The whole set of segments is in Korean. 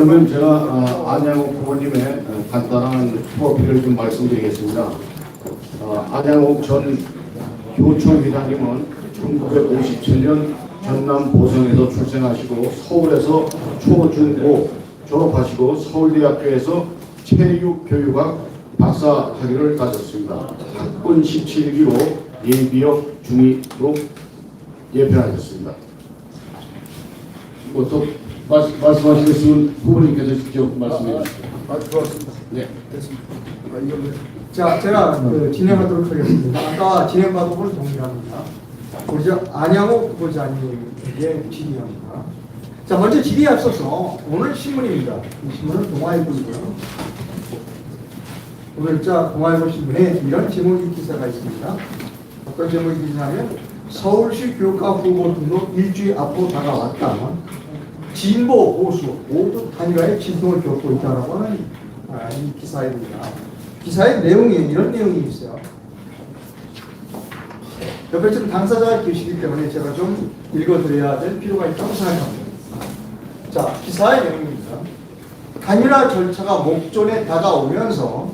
그러면 제가 안양옥 후보님의 간단한 프로필을 좀 말씀드리겠습니다. 안양옥 전 교총회장님은 1957년 전남 보성에서 출생하시고 서울에서 초, 중, 고 졸업하시고 서울대학교에서 체육교육학 박사 학위를 가졌습니다. 학번 17기로 예비역 중위로 예편하셨습니다. 또 말씀하시겠으면 후보님께서 직접 말씀해 주시죠. 좋았습니다. 네. 됐습니다. 자, 제가 진행하도록 하겠습니다. 아까 진행 과목을 동의합니다. 우리 안양옥 후보자님에게 질의합니다. 자, 먼저 질의에 앞서서 오늘 신문입니다. 이 신문은 동아일보이고요. 오늘 동아일보 신문에 이런 제목의 기사가 있습니다. 어떤 제목의 기사냐면 서울시 교육학 후보 등록 일주일 앞으로 다가왔다. 진보, 보수 모두 단일화의 진통을 겪고 있다라고 하는 이 기사입니다. 기사의 내용에 이런 내용이 있어요. 옆에 좀 당사자가 계시기 때문에 제가 좀 읽어드려야 될 필요가 있다고 생각합니다. 자, 기사의 내용입니다. 단일화 절차가 목전에 다가오면서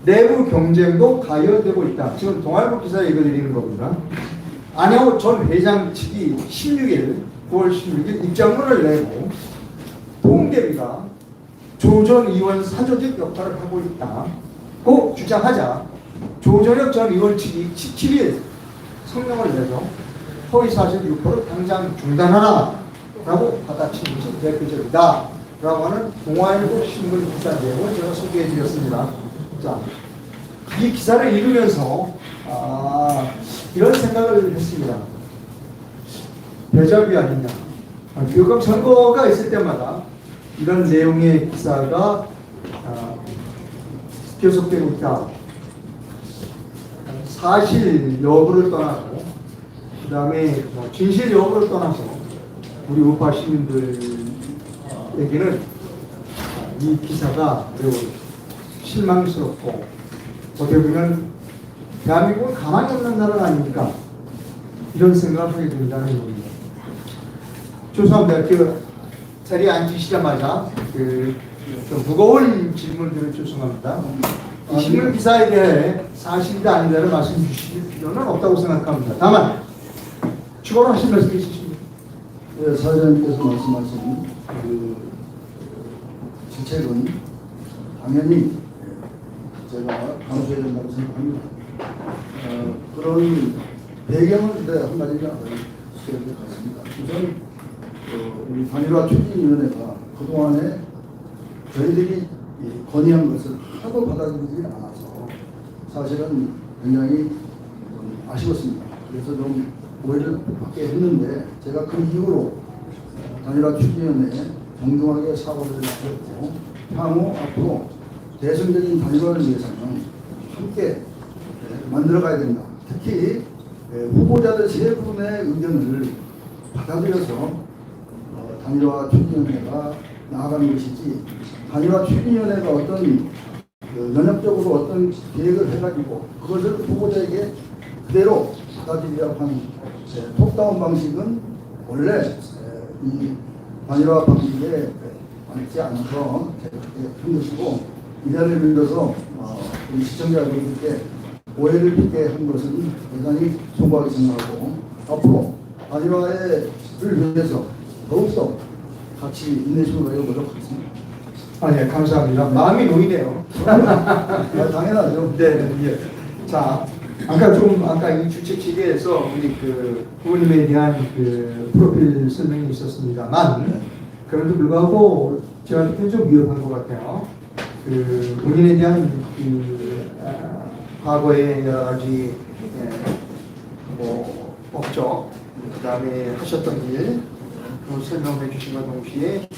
내부 경쟁도 가열되고 있다. 지금 동아일보 기사에 읽어드리는 겁니다. 안양옥 전 회장 측이 9월 16일 입장문을 내고 통계비가 조 전 의원 사조직 역할을 하고 있다고 주장하자 조전혁 전 의원 측이 17일 성명을 내서 허위사실 유포를 당장 중단하라 라고 받아친 것이 대표적이다 라고 하는 동아일보 신문 기사 내용을 제가 소개해 드렸습니다. 자, 이 기사를 읽으면서 이런 생각을 했습니다. 데자뷰 아니냐. 교육감 선거가 있을 때마다 이런 내용의 기사가 계속되고 있다. 사실 여부를 떠나고 그 다음에 진실 여부를 떠나서 우리 우파 시민들에게는 이 기사가 매우 실망스럽고 어떻게 보면 대한민국은 가만히 없는 나라가 아닙니까? 이런 생각을 하게 된다는 겁니다. 죄송합니다. 자리에 앉으시자마자 좀 무거운 질문들을 죄송합니다. 이 신문 기사에 대해 사실이다 아니다를 말씀 주실 필요는 없다고 생각합니다. 다만 추가로 하신 말씀 있으십니까? 네, 사회자님께서 말씀하신 정책은 당연히 제가 감수해야 된다고 생각합니다. 그런 배경을 한 가지가 수행될 것 같습니다. 우선 우리 단일화 추진위원회가 그동안에 저희들이 건의한 것을 하도 받아들이지 않아서 사실은 굉장히 아쉬웠습니다. 그래서 좀 오해를 받게 했는데 제가 그 이후로 단일화 추진위원회에 정중하게 사과를 드렸고 향후 앞으로 대승적인 단일화를 위해서는 함께 만들어가야 된다. 특히 후보자들 세 분의 의견을 받아들여서 단일화 추진위원회가 나아가는 것이지 단일화 추진위원회가 어떤 연역적으로 어떤 계획을 해가지고 그것을 후보자에게 그대로 받아들이려고 하는 톱다운 방식은 원래 이 단일화 방식에 맞지 않아서 한 것이고 이 자리를 빌려서 우리 시청자 여러분들께 오해를 받게 한 것은 대단히 송구하게 생각하고 앞으로 단일화를 위해서 더욱더 같이 인내심을 가지고 노력하겠습니다. 네, 감사합니다. 마음이 놓이네요. 당연하죠. 네, 예. 자, 아까 이 주최 측에서 우리 후보님에 대한 프로필 설명이 있었습니다만, 그럼에도 불구하고 제가 듣기엔 좀 위협한 것 같아요. 본인에 대한 과거의 여러 가지 업적, 그 다음에 하셨던 일, 설명해 주신과 동시에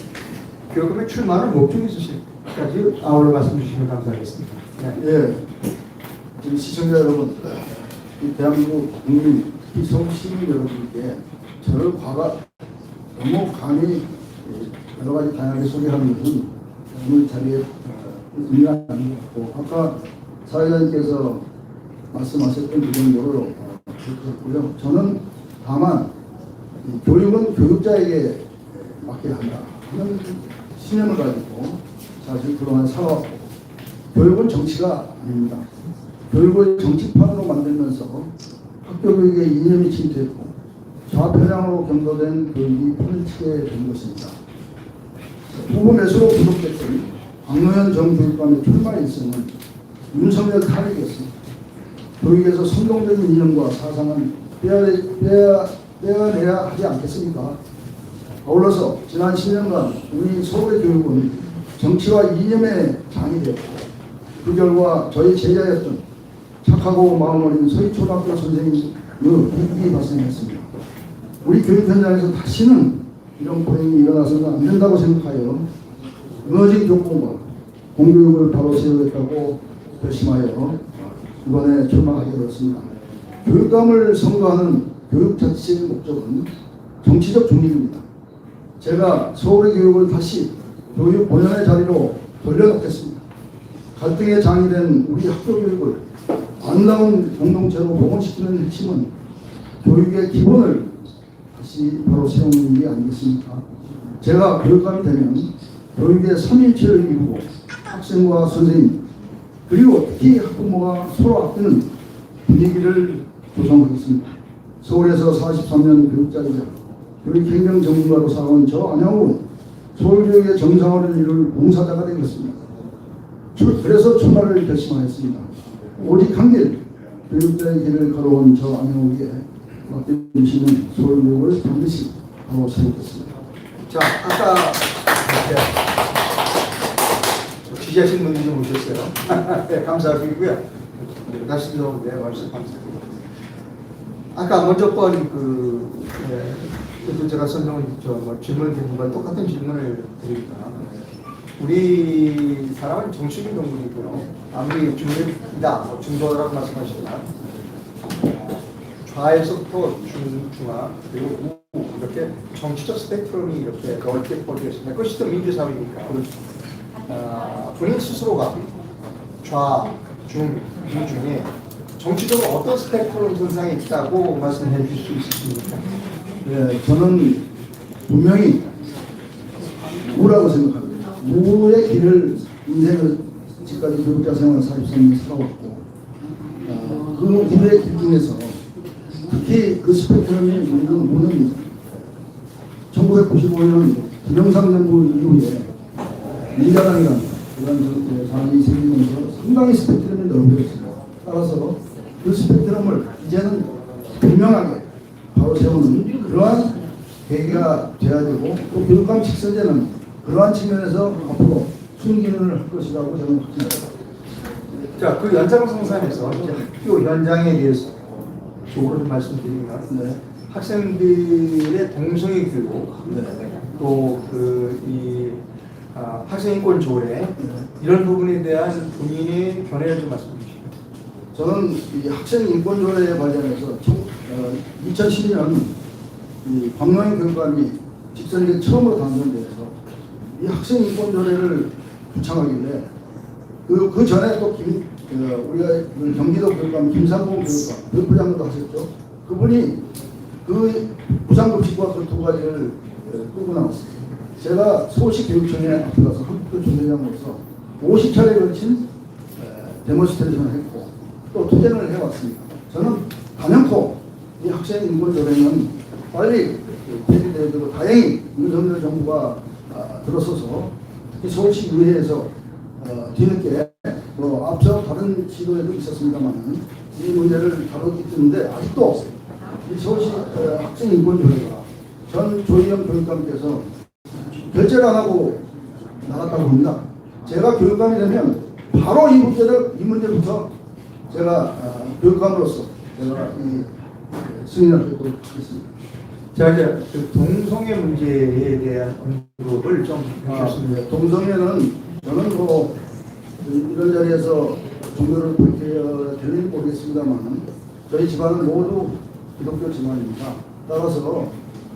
교육감의 출마를 목적이 있으실까지 아울러 말씀 주시면 감사하겠습니다. 네. 예. 지금 시청자 여러분, 이 대한민국 국민, 이 서울 시민 여러분께 저를 너무 감히 여러 가지 다양하게 소개하는 것은 오늘 자리에 의미가 아닌 것 같고, 아까 사회자님께서 말씀하셨던 그 정도로 그렇고요. 저는 다만 교육은 교육자에게 맡겨야 한다 하는 신념을 가지고 사실 그동안 살아왔고, 교육은 정치가 아닙니다. 교육을 정치판으로 만들면서 학교 교육에 이념이 침투했고 좌편향으로 경도된 교육이 편치게 된 것입니다. 후보 매수로 구속됐던 박노현 전 교육감의 출마 일성은 윤석열 탄핵이었습니다. 교육에서 선동적인 이념과 사상은 빼어내야 하지 않겠습니까? 아울러서 지난 10년간 우리 서울의 교육은 정치와 이념의 장이 되었고, 그 결과 저희 제자였던 착하고 마음 어린 서희초등학교 선생님의 위기 발생했습니다. 우리 교육 현장에서 다시는 이런 불행이 일어나서는 안 된다고 생각하여 무너진 교권과 공교육을 바로 세우겠다고 결심하여 이번에 출마하게 되었습니다. 교육감을 선거하는 교육 자체의 목적은 정치적 중립입니다. 제가 서울의 교육을 다시 교육 본연의 자리로 돌려놓겠습니다. 갈등의 장이 된 우리 학교 교육을 아름다운 공동체로 복원시키는 핵심은 교육의 기본을 다시 바로 세우는 게 아니겠습니까? 제가 교육감이 되면 교육의 삼일체를 이루고 학생과 선생님 그리고 특히 학부모가 서로 아끼는 분위기를 조성하겠습니다. 서울에서 43년 교육자이자 교육행정 전문가로 살아온 저 안양은 서울교육의 정상화를 이룰 봉사자가 되겠습니다. 그래서 출마를 결심하였습니다. 오직 한 길, 교육자의 길을 걸어온 저 안양에게 맡겨주시는 서울교육을 반드시 바로 세우겠습니다. 자, 아까 지지하신 분들이 좀 오셨어요. 네, 감사드리고요. 다시 좀 말씀 감사드립니다. 아까 먼저 번 그래도 제가 설명을 질문을 드린 것과 똑같은 질문을 드립니다. 우리 사람은 정신이 동물이고요. 아무리 중립이다, 중도라고 말씀하시지만 좌에서부터 중하 그리고 우 이렇게 정치적 스펙트럼이 이렇게 넓게 뻗어 있습니다. 그것이 또 민주사회니까 본인 스스로가 좌, 중, 우 중에 정치적으로 어떤 스펙트럼 선상에 있다고 말씀해 주실 수 있으십니까? 네, 저는 분명히 우라고 생각합니다. 우의 길을 인생을 지금까지 교육자 생활 43년 살아왔고, 그 길의 길 중에서 특히 그 스펙트럼이 있는 우는 1995년 김영삼 정부 이후에 민자당이라는 그런 사람이 생기면서 상당히 스펙트럼이 넓어졌습니다. 따라서 그 스펙트럼을 이제는 분명하게 바로 세우는 그러한 계기가 돼야 되고, 또 교육감 직선제는 그러한 측면에서 앞으로 순기능을 할 것이라고 저는 확신합니다. 자, 그 연장선상에서 학교 현장에 대해서 조금 좀 말씀드리면, 네. 학생들의 동성애 교육, 네. 또 학생인권 조례 이런 부분에 대한 본인의 견해를 좀 말씀해 주시죠. 저는 이 학생 인권 조례에 관련해서 2012년 이 박노현 교육감이 직선제 처음으로 당선돼서 이 학생 인권 조례를 구창하길래 그 전에 또 우리가 경기도 교육감 김상봉 교육감 교육부장도 하셨죠. 그분이 그 부산급식과 그 두 가지를 끌고 나왔습니다. 제가 서울시 교육청에 앞에 가서 학교 조례장으로서 50차례에 걸친 데모스트레이션을 했고 또 투쟁을 해왔습니다. 저는 단연코 이 학생 인권 조례는 빨리 폐지되고 다행히 윤석열 정부가 들어서서 특히 서울시 의회에서 뒤늦게 앞서 다른 시도에도 있었습니다만 이 문제를 다루기 때문에 아직도 이 서울시 학생 인권 조례가 전 조희영 교육감께서 결재를 안 하고 나갔다고 합니다. 제가 교육감이 되면 바로 이 문제부터 제가 교육감으로서 제가 승인하도록 하겠습니다. 자, 이제 그 동성애 문제에 대한 언급을 좀 해주셨습니다. 동성애는 저는 이런 자리에서 종교를 밝혀야 되는지 모르겠습니다만 저희 집안은 모두 기독교 집안입니다. 따라서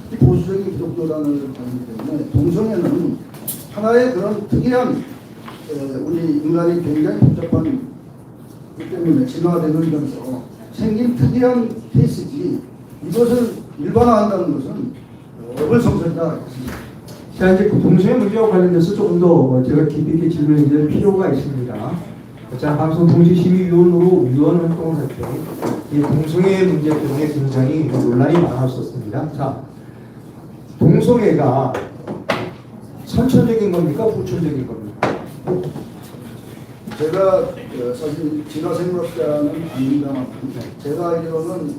특히 보수적인 기독교단을 다니기 때문에 동성애는 하나의 그런 특이한 우리 인간이 굉장히 복잡한 그 때문에 진화되면서 생긴 특이한 케이스지 이것을 일반화한다는 것은 어불성설이다 했습니다. 자, 이제 그 동성애 문제와 관련돼서 조금 더 제가 깊이 있게 질문해 드릴 필요가 있습니다. 자, 방송통신심의위원으로 위원 활동을 할 때 이 동성애 문제 때문에 굉장히 논란이 많았었습니다. 자, 동성애가 선천적인 겁니까? 후천적인 겁니까? 제가 사실 진화생물학자는 아닙니다만 제가 알기로는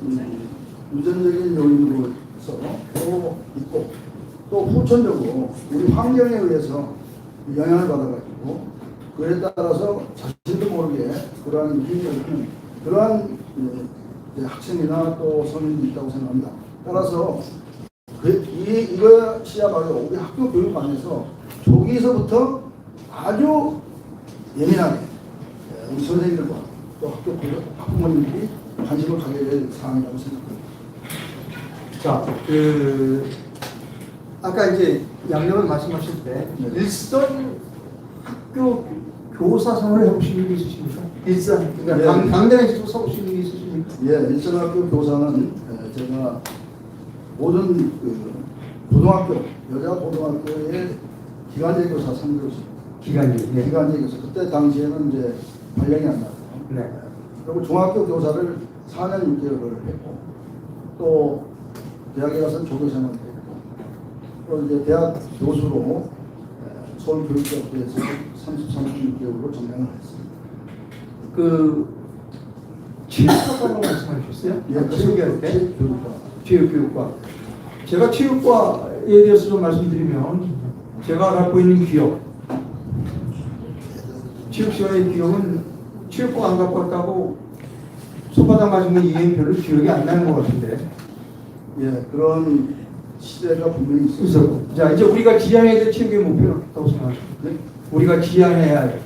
유전적인 요인으로서 또 있고 또 후천적으로 우리 환경에 의해서 영향을 받아가지고 그에 따라서 자신도 모르게 그러한 힘을 하는 그러한 학생이나 또 성인이 있다고 생각합니다. 따라서 이것이야말로 우리 학교 교육 안에서 조기서부터 아주 예민하게 우리 선생님들과 또 학교 학부모님들이 관심을 가져야 될 사항이라고 생각합니다. 자, 아까 이제 양념을 말씀하실 때 일선 학교 교사 생활을 해보신 일이 있으십니까? 일선, 그러니까 강단에서 서보신 일이 있으십니까? 예, 일선학교 교사는 제가 모든 고등학교, 여자 고등학교의 기간제 교사 3교수 기간제, 기간제 교사. 그때 당시에는 이제 발령이 안 나고. 네. 그리고 중학교 교사를 4년 6개월을 했고, 또 대학에 가서 조교생활을 했고, 또 이제 대학 교수로 서울교육대학교에서 33년 6개월로 전향을 했습니다. 체육학과라고 말씀하셨어요? 예, 체육할 때? 체육교육과. 체육교육과. 제가 체육과에 대해서 좀 말씀드리면 제가 갖고 있는 기억, 체육시간의 기억은 체육과 안 갖고 왔다고 손바닥 맞은 건 이해는 별로 기억이 안 나는 것 같은데. 예, 그런 시대가 분명히 있었고. 있었고. 자, 이제 우리가 지향해야 될 체육의 목표는 어떻다고 생각하십니까? 네? 우리가 지향해야 할.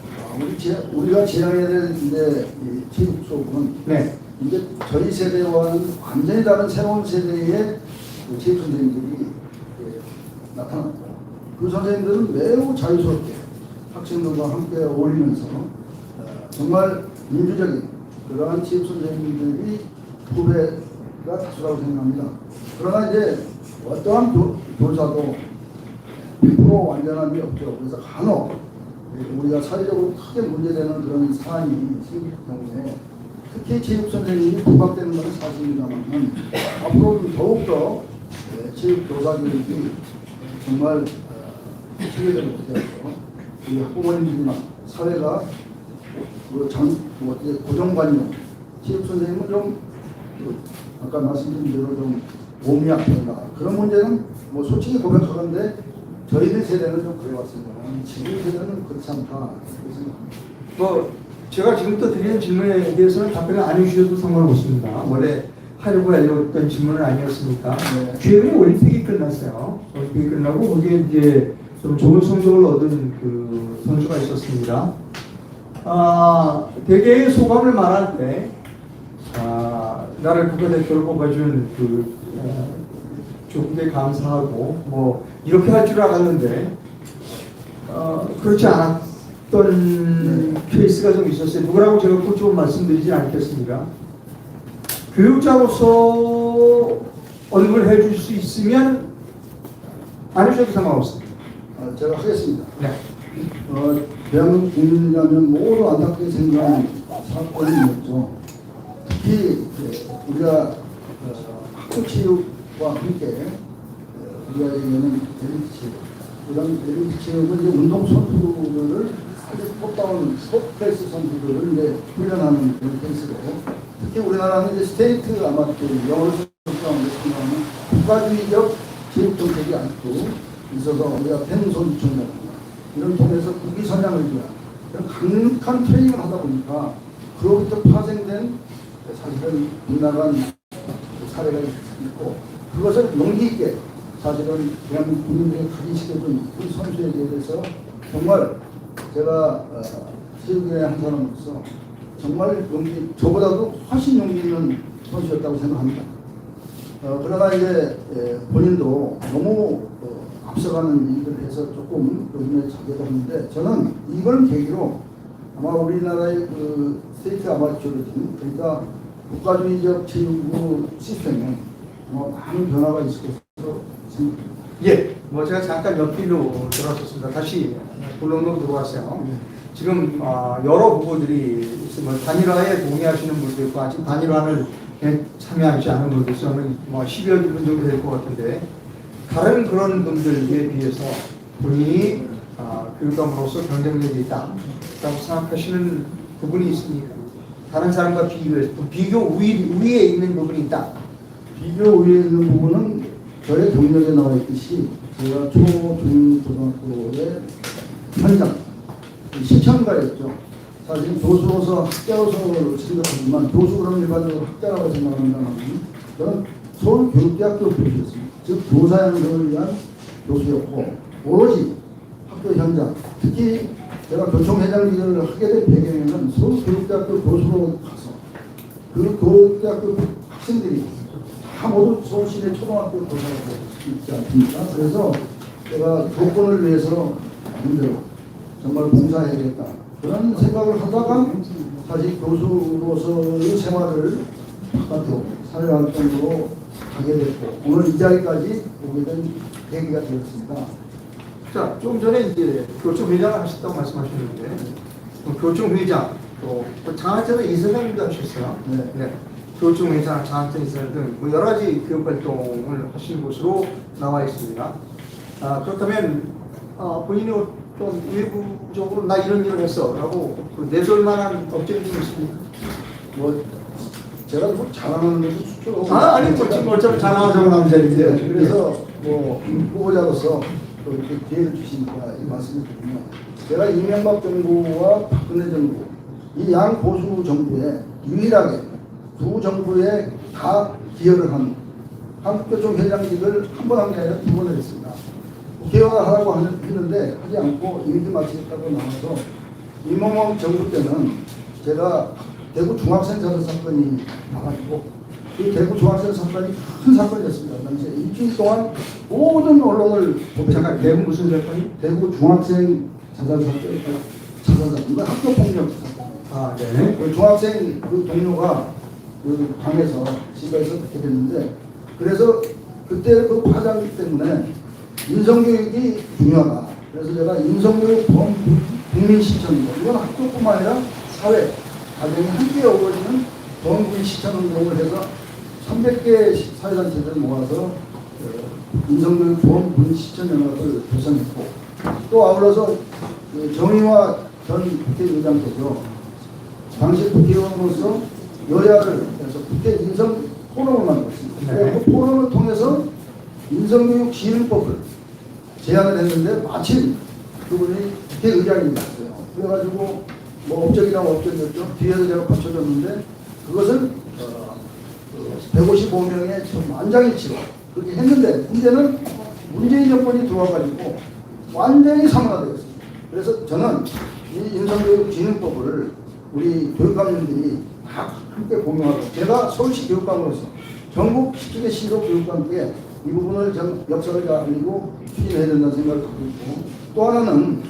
우리가 지향해야 될 이제 체육 수업은 네. 이제 저희 세대와는 완전히 다른 새로운 세대의 체육 선생님들이 나타났고, 그 선생님들은 매우 자유스럽게 학생들과 함께 어울리면서 정말 민주적인 그러한 체육 선생님들이 후배가 다수라고 생각합니다. 그러나 이제 어떠한 교사도 100% 완전함이 없죠. 그래서 간혹 우리가 사회적으로 크게 문제되는 그런 사안이 생길 경우에 특히 체육 선생님이 부각되는 것은 사실입니다만 앞으로 더욱더 체육 교사 교육이 정말 체계적으로 되어서 우리 학부모님들이나 사회가 고정관념, 체육 선생님은 좀 아까 말씀드린 대로 좀 몸이 아픈다 그런 문제는 뭐 솔직히 고백하건데 저희들 세대는 좀 그래왔습니다. 지금 세대는 그렇지 않다 이렇게 생각합니다. 제가 지금부터 드리는 질문에 대해서는 답변을 안 해주셔도 상관없습니다. 원래 하려고 했던 질문은 아니었으니까. 네. 최근에 올림픽이 끝났어요. 올림픽이 끝나고 거기에 이제 좀 좋은 성적을 얻은 그 선수가 있었습니다. 대개의 소감을 말할 때 나를 국가대표로 뽑아준 조국에 감사하고 뭐 이렇게 할 줄 알았는데 그렇지 않았던 케이스가 좀 있었어요. 누구라고 제가 꼭 좀 말씀드리지 않겠습니까? 교육자로서 언급을 해줄 수 있으면 안 해주셔도 상관없습니다. 제가 하겠습니다. 네. 대한민국 국민이라면 모두 안타깝게 생각하는 사건이 있죠. 특히 우리가 학교 체육과 함께 우리가 얘기하는 엘리트 체육, 그다음 엘리트 체육은 이제 운동 선수들을 아주 뽑다운 스포츠 선수들을 이제 훈련하는 그런 케이스고, 특히 우리나라는 이제 스테이트 아마추어 영어로 생각하면 국가주의적 체육 정책이 아직도 있어서 우리가 펜 선수촌이라든가 이런 통해서 국위 선양을 위한 그런 강력한 트레이닝을 하다 보니까 그로부터 파생된 사실은 빗나간 사례가 있고, 그것을 용기 있게 사실은 대한민국 국민들이 각인시켜준 이 선수에 대해서 정말 제가 체육의 한 사람으로서 정말 저보다도 훨씬 용기 있는 선수였다고 생각합니다. 그러나 이제 본인도 너무 앞서가는 일을 해서 조금 요즘에 자제도 하는데, 저는 이걸 계기로 아마 우리나라의 그 스테이트 아마추어리즘, 그러니까 국가주의적 체육부 시스템에 많은 변화가 있을 것으로 생각합니다. 예, 뭐 제가 잠깐 옆길로 들어왔었습니다. 다시 본론으로 들어왔어요. 지금 여러 후보들이 뭐 단일화에 동의하시는 분도 있고 아직 단일화를 참여하지 않은 분도 있어는 뭐 10여 분 정도 될 것 같은데 다른 그런 분들에 비해서 본인이 교육감으로서 경쟁력이 있다고 생각하시는 부분이 있습니까? 다른 사람과 비교해서 비교 우위에 있는 부분이 있다. 비교 위에 있는 부분은 저의 경력에 나와 있듯이 제가 초, 중, 고등학교의 현장 시청가였죠. 사실 교수로서 학자로서 생각하지만 교수 그런 일반적으로 학자라고 생각한다면 저는 서울교육대학교 교수였습니다. 즉 교사 양성을 위한 교수였고 오로지 학교 현장 특히 제가 교총회장직을 하게 된 배경에는 서울교육대학교 교수로 가서 그 교육대학교 학생들이 다 모두 서울시내 초등학교 교사라고 있지 않습니까? 그래서 제가 조건을 위해서 마음대로 정말 봉사해야겠다 그런 생각을 하다가 사실 교수로서의 생활을 바깥으로 사회활동으로 가게 됐고 오늘 이 자리까지 오게 된 계기가 되었습니다. 자, 좀 전에 이제 교총회장을 하셨다고 말씀하셨는데 교총회장 또 장학재단 이사장님도 하셨어요. 네. 교총회장, 장학재단 이사장 등 뭐 여러 가지 교육활동을 하신 것으로 나와 있습니다. 그렇다면 본인이 좀 외부적으로 나 이런 일을 했어라고 내세울 만한 업적이 좀 있습니까? 뭐 제가 뭐 자랑하는 것도 좋죠. 아니 뭐 지금 어차피 자랑하자고 나온 자리인데 그래서 뭐 후보자로서 또 이렇게 기회를 주시니까 이 말씀을 드리면 제가 이명박 정부와 박근혜 정부 이 양 보수 정부에 유일하게 두 정부에 다 기여를 한 한국교총회장직을 한 번 한 게 아니라 두 번을 했습니다. 국회의원하라고 했는데 하지 않고 임기 마치겠다고 나와서 이명박 정부 때는 제가 대구 중학생 자살 사건이 나가지고 그 대구 중학생 사건이 큰 사건이었습니다. 당시에 일주일 동안 모든 언론을 잠깐 대구 무슨 사건이? 대구 중학생 자살 사건, 이거 학교 폭력 사건. 네. 그 중학생 그 동료가 그 방에서 집에서 그렇게 됐는데 그래서 그때 그 과장 때문에 인성교육이 중요하다. 그래서 제가 인성교육 보험 국민 실천운동 이건 학교뿐만 아니라 사회 가정이 함께 어우러지는 보험 국민 실천운동을 해서 300개 사회단체를 모아서 인성교육 보험 국민 실천연합을 구성했고 또 아울러서 정의화 전 국회의장께서 당시 국회의원으로서 여야를 해서 국회 인성 포럼을 만들었습니다. 네. 그 포럼을 통해서 인성교육 지원법을 제안을 했는데 마침 그분이 국회의장이 났어요. 그래가지고 뭐 업적이랑 업적이었죠. 뒤에서 제가 받쳐줬는데 그것을 155명의 만장일치로 그렇게 했는데 문제는 문재인 정권이 들어와가지고 완전히 사문화되었습니다. 그래서 저는 이 인성교육 진흥법을 우리 교육감님들이 다 함께 공유하고 제가 서울시 교육감으로서 전국 17개 시도 교육감께 이 부분을 전 역사를 알리고 추진해야 된다는 생각을 갖고 있고 또 하나는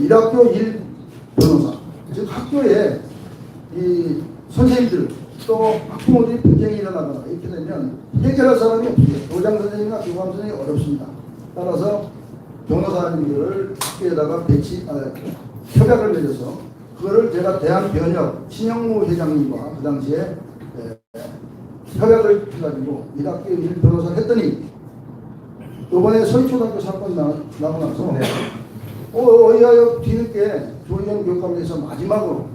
1학교 1 변호사 즉 학교에 이 선생님들 또 학부모들이 분쟁이 일어나거나 이렇게 되면 해결할 사람이 없어요. 교장 선생님이나 교감 선생님이 어렵습니다. 따라서 변호사님들을 학교에다가 협약을 맺어서 그거를 제가 대한변협 신영무 회장님과 그 당시에 협약을 해가지고 1학기 1 변호사를 했더니 이번에 서희초등학교 사건 나고 나서 어이하여 뒤늦게 조희연 교육감에서 마지막으로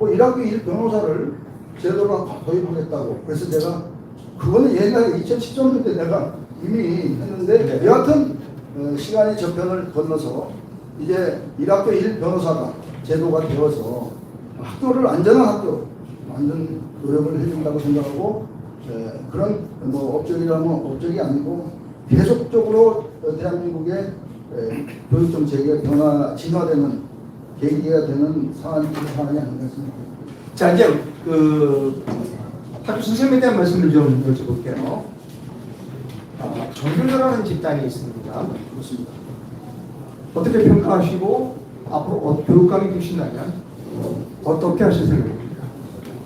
1학기 1 변호사를 제도로 도입하겠다고 그래서 제가 그거는 옛날에 2010년도 때 내가 이미 했는데 여하튼 시간이 저편을 건너서 이제 1학기 1 변호사가 제도가 되어서 학교를 안전한 학교 만든 노력을 해준다고 생각하고 그런 뭐 업적이라면 업적이 아니고 계속적으로 대한민국의 교육 정책의 진화되는 계기가 되는 사안이 아닌가 생각합니다. 자 이제 그 학교 선생님에 대한 말씀을 좀 여쭤볼게요. 정교조라는 집단이 있습니다. 그렇습니다. 어떻게 평가하시고 앞으로 교육감이 되신다면 어떻게 하실 생각입니까?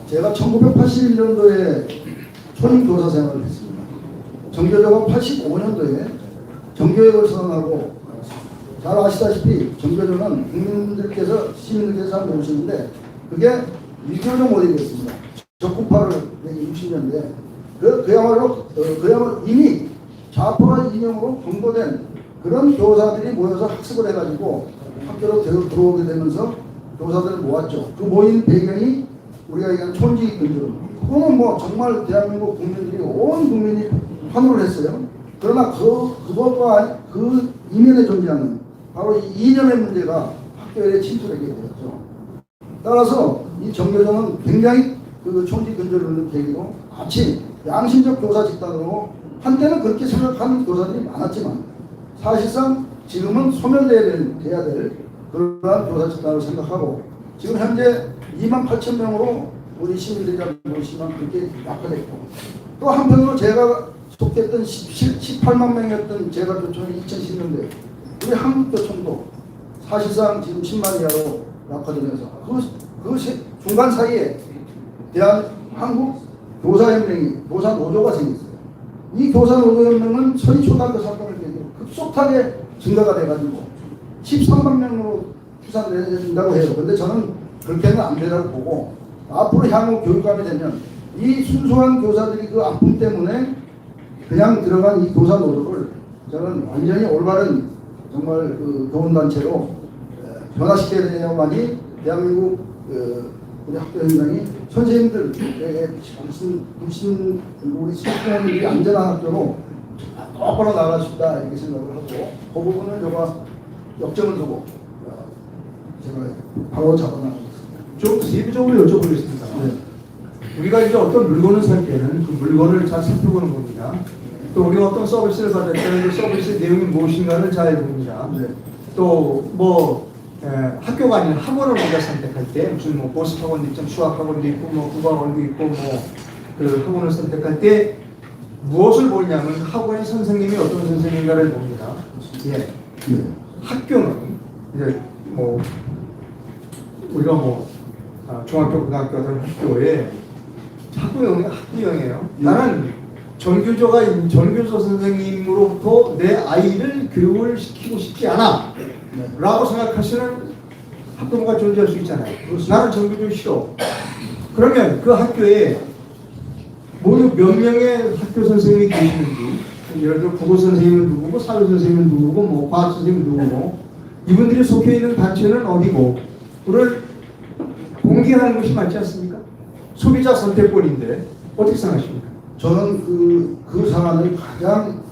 제가 1981년도에 초임교사 생활을 했습니다. 정교조가 85년도에 정교육을 선언하고 잘 아시다시피 정교조는 국민들께서 시민들께서 잘 모르시는데 그게 일교조 모델이었습니다. 적국파를 60년대 그야말로 이미 좌파와 이념으로 공고된 그런 교사들이 모여서 학습을 해가지고 학교로 들어오게 되면서 교사들을 모았죠. 그 모인 배경이 우리가 얘기하는 촌지 근절. 그거는 뭐 정말 대한민국 국민들이 온 국민이 환호를 했어요. 그러나 그것과 그 이면에 존재하는 바로 이 이념의 문제가 학교에 침투되게 되었죠. 따라서 이 정교조는 굉장히 그 촌지 근절을 계기로 마치 양심적 교사 집단으로 한때는 그렇게 생각하는 교사들이 많았지만 사실상 지금은 소멸돼야 될 그러한 교사 집단으로 생각하고 지금 현재 28,000명으로 우리 시민들이 모시면 그렇게 약화됐고 또 한편으로 제가 속했던 18만 명이었던 제가 교총이 2010년대 우리 한국교총도 사실상 지금 10만 이하로 약화되면서 그 중간 사이에 한국 교사연맹이 교사노조가 생겼어요. 이 교사노조연맹은 서희초등학교 사건을 계기로 급속하게 증가가 돼가지고 13만 명으로 추산된다고 해요. 근데 저는 그렇게는 안 되라고 보고 앞으로 향후 교육감이 되면 이 순수한 교사들이 그 아픔 때문에 그냥 들어간 이 교사노조를 저는 완전히 올바른 정말 그 교원단체로 변화시켜야 되야만이 대한민국 우리 학교 현장이 선생님들에게 우리 수학생들이 안전한 학교로 똑바로 나갈 수 있다 이렇게 생각을 하고 그 부분을 제가 역점을 두고 제가 바로 잡아나가겠습니다. 좀 세부적으로 여쭤보겠습니다. 네. 우리가 이제 어떤 물건을 살 때는 그 물건을 잘 살펴보는 겁니다. 또 우리가 어떤 서비스를 받을 때는 그 서비스의 내용이 무엇인가를 잘 봅니다. 네. 또 뭐 학교가 아닌 학원을 우리가 선택할 때 무슨 뭐 보습학원도 있고 수학학원도 있고 뭐 국어학원도 있고 뭐 그 학원을 선택할 때 무엇을 보냐면 학원의 선생님이 어떤 선생님인가를 봅니다. 예. 네. 학교는 이제 뭐 우리가 뭐 중학교 고등학교 같은 학교에 학부형이에요. 나는 전교조 선생님으로부터 내 아이를 교육을 시키고 싶지 않아 라고 생각하시는 학부모가 존재할 수 있잖아요. 나는 전교조 싫어. 그러면 그 학교에 모두 몇 명의 학교 선생님이 계시는지 예를 들어 국어 선생님은 누구고 사회 선생님은 누구고 뭐 과학 선생님은 누구고 이분들이 속해 있는 단체는 어디고 그를 공개하는 것이 맞지 않습니까? 소비자 선택권인데 어떻게 생각하십니까? 저는 그 사안을 가장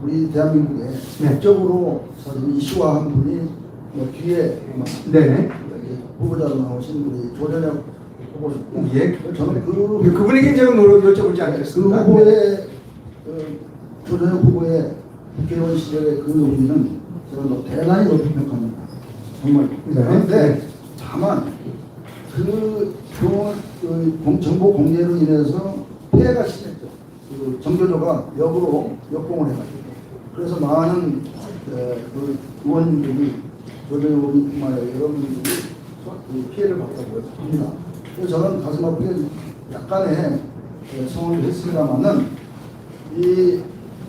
우리 대한민국에 적극적으로 사실 이슈화한 분이 뒤에 네네. 후보자로 나오신 우리 조전혁 후보셨고, 예. 저는 그분에게 제가 여쭤보지 않겠습니다. 그 후보의 조전혁 후보의 국회의원 시절의 그 논의는 제가 대단히 높이 평가합니다. 정말. 그런데 다만 정보 공개로 인해서 피해가 심했죠. 그 정교조가 역공을 해가지고. 그래서 많은 의원님들이 조전혁 의원뿐만 아니라 여러분들이 피해를 봤다고 합니다. 그래서 저는 가슴 아프게 약간의 성원을 했습니다만은 이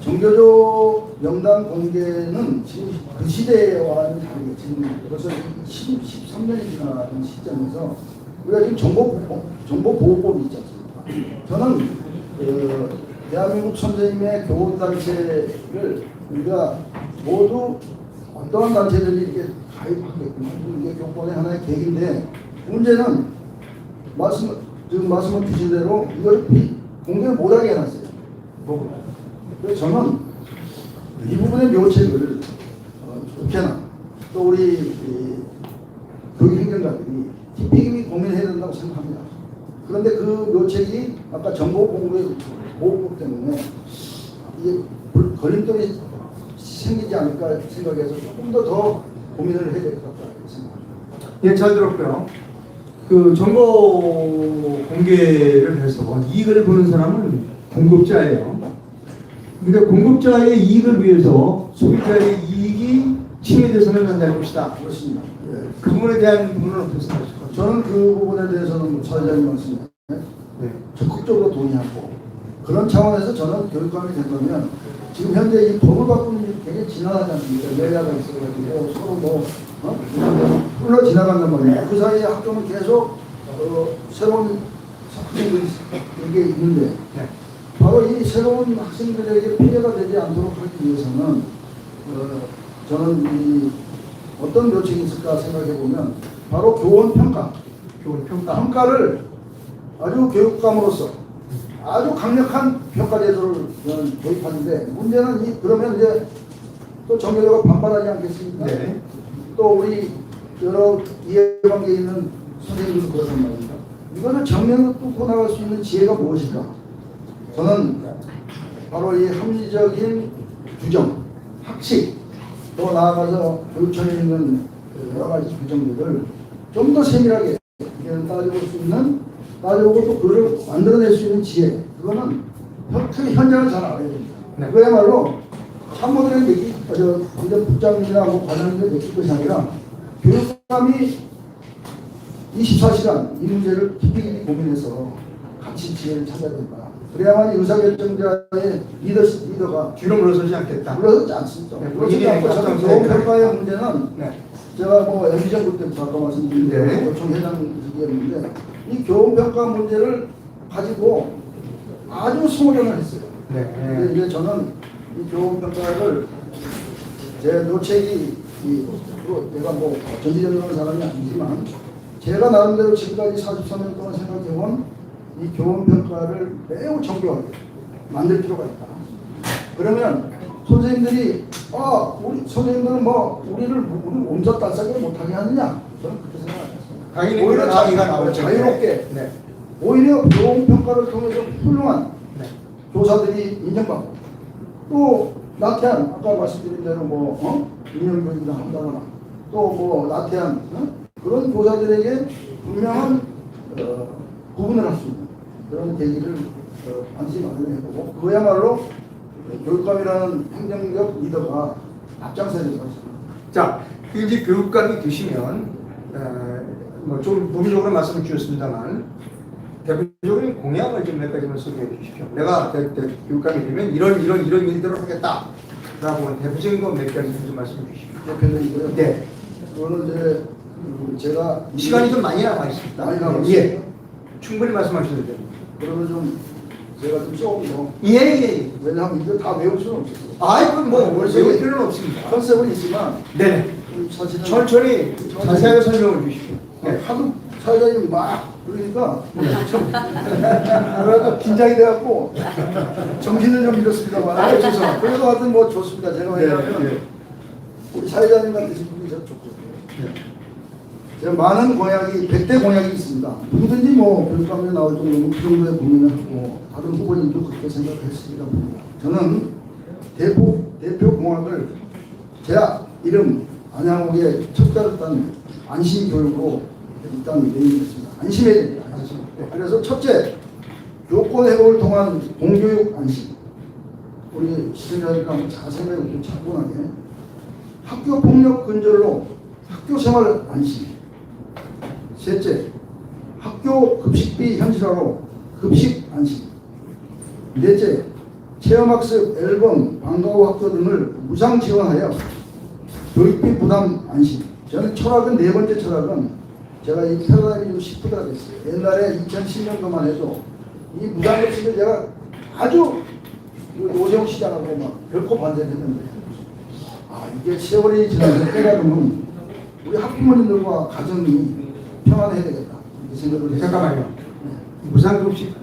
정교조 명단 공개는 지금 그 시대와는 다르게 지금 벌써 13년이 지나는 시점에서 우리가 지금 정보보호법이 있지 않습니까? 저는 대한민국 선생님의 교원단체를 우리가 모두 어떠한 단체들이 이렇게 가입하게끔 이게 교권의 하나의 계기인데 문제는 지금 말씀을 주신 대로 이걸 공개를 못하게 해놨어요. 그래서 저는 이 부분의 묘책을 국회나 또 우리 교육행정가들이 깊이 고민해야 된다고 생각합니다. 그런데 그 묘책이 아까 정보보호법 때문에 이게 걸림돌이 생기지 않을까 생각해서 조금 더 고민을 해야 될 것 같다 생각합니다. 예, 잘 들었고요. 그 정보 공개를 해서 이익을 보는 사람은 공급자예요. 근데 공급자의 이익을 위해서 소비자의 이익이 침해돼서는 안 될 것이다. 그렇습니다. 예. 그 부분에 대한 부분은 어떻게 생각하십니까? 저는 그 부분에 대해서는 사회자님 말씀에 적극적으로 동의하고 그런 차원에서 저는 교육감이 된다면 지금 현재 이 법을 바꾸는 게 굉장히 지나가지 않습니까? 여야가 있어가지고 서로 뭐 흘러 지나간단 말이에요. 그 사이에 학교는 계속 새로운 학생들이 이게 있는데 바로 이 새로운 학생들에게 피해가 되지 않도록 하기 위해서는 저는 이 어떤 묘책이 있을까 생각해 보면 바로 교원 평가, 평가를 아주 교육감으로서 아주 강력한 평가 제도를 저는 도입하는데 문제는 그러면 이제 또 정교조가 반발하지 않겠습니까? 네. 또 우리 여러 이해관계에 있는 선생님들도 그러단 말입니다. 이거를 정면으로 뚫고 나갈 수 있는 지혜가 무엇일까? 저는 바로 이 합리적인 규정, 학식, 또 나아가서 교육청에 있는 여러 가지 규정들을 좀 더 세밀하게 따져볼 수 있는, 따져보고 또 그걸 만들어낼 수 있는 지혜, 그거는 현장을 잘 알아야 됩니다. 네. 그야말로 참모들의 얘기, 국장님이나 뭐 과장님의 느낄 것이 아니라 교육감이 24시간 이 문제를 깊이 고민해서 같이 지혜를 찾아야 된다. 그래야만 의사결정자의 리더가 뒤로 물러서지 않겠다. 물러서지 않습니다. 네, 물러서지 않고 저는 교원 평가의 문제는 네. 제가 뭐 MB정부 때부터 아까 말씀드린 네. 요청회장이었는데 이 교원 평가 문제를 가지고 아주 소모전을 했어요. 네. 근데 이제 저는 이 교원 평가를 제 노책이 내가 뭐 전지전능한 사람이 아니지만 제가 나름대로 지금까지 43년 동안 생각해본 이 교원 평가를 매우 정교하게 만들 필요가 있다. 그러면 선생님들이 우리 선생님들은 뭐 우리를 옴잡달싹하게 못하게 하느냐? 저는 그렇게 생각 안 했습니다. 당연히 오히려 나이가 나오죠. 자유롭게 네. 오히려 교원 평가를 통해서 훌륭한 네. 교사들이 인정받고 또 나태한 아까 말씀드린 대로 뭐 인형교육이나 한다거나 또 뭐 나태한 그런 교사들에게 분명한 구분을 할 수 있는 그런 계기를 반드시 마련해보고 그야말로 교육감이라는 행정력 리더가 앞장서야 될 것입니다. 자, 이제 교육감이 되시면 뭐 좀 부분적으로 말씀을 주셨습니다만 대표적인 공약을 좀 몇 가지만 소개해 주십시오. 내가 교육감이 되면 이런 일들을 하겠다라고 하는 대표적인 거 몇 가지 좀 말씀해 주십시오. 대표적이고요. 네. 그거는 이제 제가 시간이 좀 많이 남아 있습니다. 많이 남았어요. 예. 충분히 말씀하셔도 됩니다. 그러면 좀 제가 좀 써보죠. 예. 왜냐하면 이거 다 외울 수는 없어요. 아이고 뭐 외울 필요는 없습니다. 컨셉은 있지만 네. 사실은 천천히 자세하게 설명을 주십시오. 네. 하도 사회자님이 막 그러니까 네. 그러다 긴장이 돼갖고 정신을 좀 잃었습니다만 죄송합니다. 그래도 하여튼 뭐 좋습니다. 제가 왜냐하면 네. 우리 사회자님 같은 분이 저 좋거든요. 제가 많은 공약이 100대 공약이 있습니다. 누구든지 뭐 교육감에 나올 정도면 그 정도의 고민을 하고 다른 후보님도 그렇게 생각했으리라 봅니다. 저는 대표 공약을 제 이름 안양옥의 첫 달을 딴 안심교육으로 일단 내리겠습니다. 안심해야 됩니다. 안심. 그래서 첫째, 교권 회복을 통한 공교육 안심. 우리 시청자들과 한번 자세하게 좀 차분하게 학교 폭력 근절로 학교 생활 안심. 셋째, 학교 급식비 현실화로 급식 안심. 넷째, 체험학습, 앨범, 방과후 학교 등을 무상 지원하여 교육비 부담 안심. 저는 철학은 네 번째 철학은 제가 이 패러다임이 좀 시프트가 됐어요. 옛날에 2010년도만 해도 이 무상급식을 제가 아주 오세훈 시장하고 막 결코 반대했는데 이게 세월이 지나서 깨달으면 우리 학부모님들과 가정이 평안해야 되겠다 이렇게 생각을 했어요. 잠깐만요. 네. 무상급식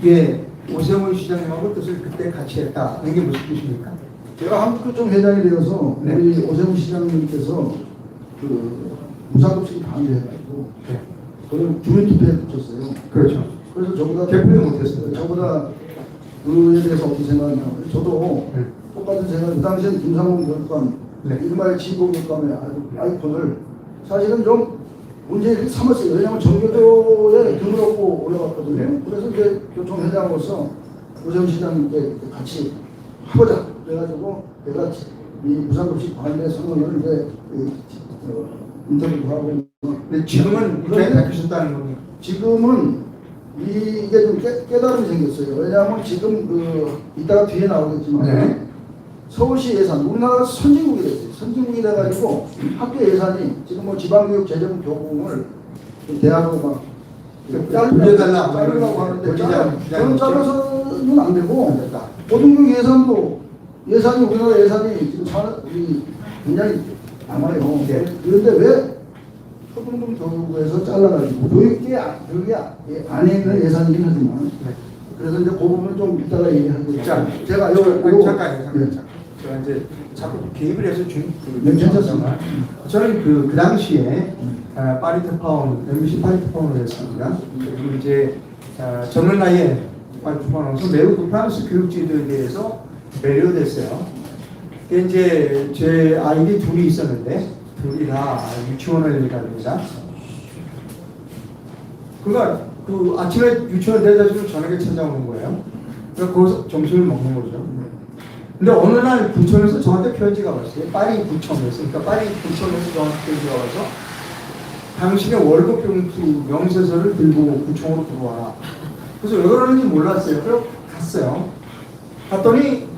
예 오세훈 시장님하고 뜻을 그때 같이 했다. 이게 무슨 뜻입니까? 제가 한국교총 회장이 되어서 네. 우리 오세훈 시장님께서 그 무상급식이 반대해가지고 네. 그걸 주민투표에 붙였어요. 그렇죠. 그래서 저보다 개표도 못했어요. 저보다 그에 대해서 어떻게 생각하냐면 저도 네. 똑같은 생각. 그 당시엔 김상훈 교육감, 네. 이른바의 진보 교육감의 아이콘을 사실은 좀 문제를 삼았어요. 왜냐하면 정교조에 등을 얻고 올라갔거든요. 네. 그래서 이제 교통회장으로서 오세훈 시장님께 같이 해보자. 그래가지고 내가 이 무상급식 반대 선언을 이제 인터뷰도 하고. 근데 지금은 입장이 바뀌셨다는 겁니까? 지금은 이게 좀 깨달음이 생겼어요. 왜냐하면 지금 이따가 뒤에 나오겠지만 네. 서울시 예산, 우리나라가 선진국이 됐어요. 선진국이 돼가지고 학교 예산이 지금 뭐 지방교육 재정 교부금을 대학으로 막 돌려달라 자르려고 하는데 부장 저는 잘라서는 안 되고 고등교육 예산도 예산이 우리나라 예산이 지금 우리 굉장히 남아요. 네. 그런데 왜 초등등 교육부에서 잘라가지고 교육계 안에 있는 예산이긴 하지만 그래서 이제 그 부분 좀 이따가 얘기하고 자, 제가 잠깐요. 제가 이제 자꾸 개입을 해서 괜찮습니다. 저는 그 당시에 파리 특파원, MBC 파리 특파원을 했습니다. 그리고 이제 젊은 나이에 파리 특파원으로서 매우 그 프랑스 교육제도에 대해서 매료됐어요. 그게 이제 제 아이들이 둘이 있었는데 둘이 다 유치원을 갑니다. 그러니까 그 아침에 유치원 데려다 주고 저녁에 찾아오는 거예요. 그래서 거기서 점심을 먹는 거죠. 근데 어느 날 구청에서 저한테 편지가 왔어요. 파리 구청에서. 그러니까 파리 구청에서 저한테 편지가 와서 당신의 월급 봉투 명세서를 들고 구청으로 들어와라. 그래서 왜 그러는지 몰랐어요. 그래서 갔어요. 갔더니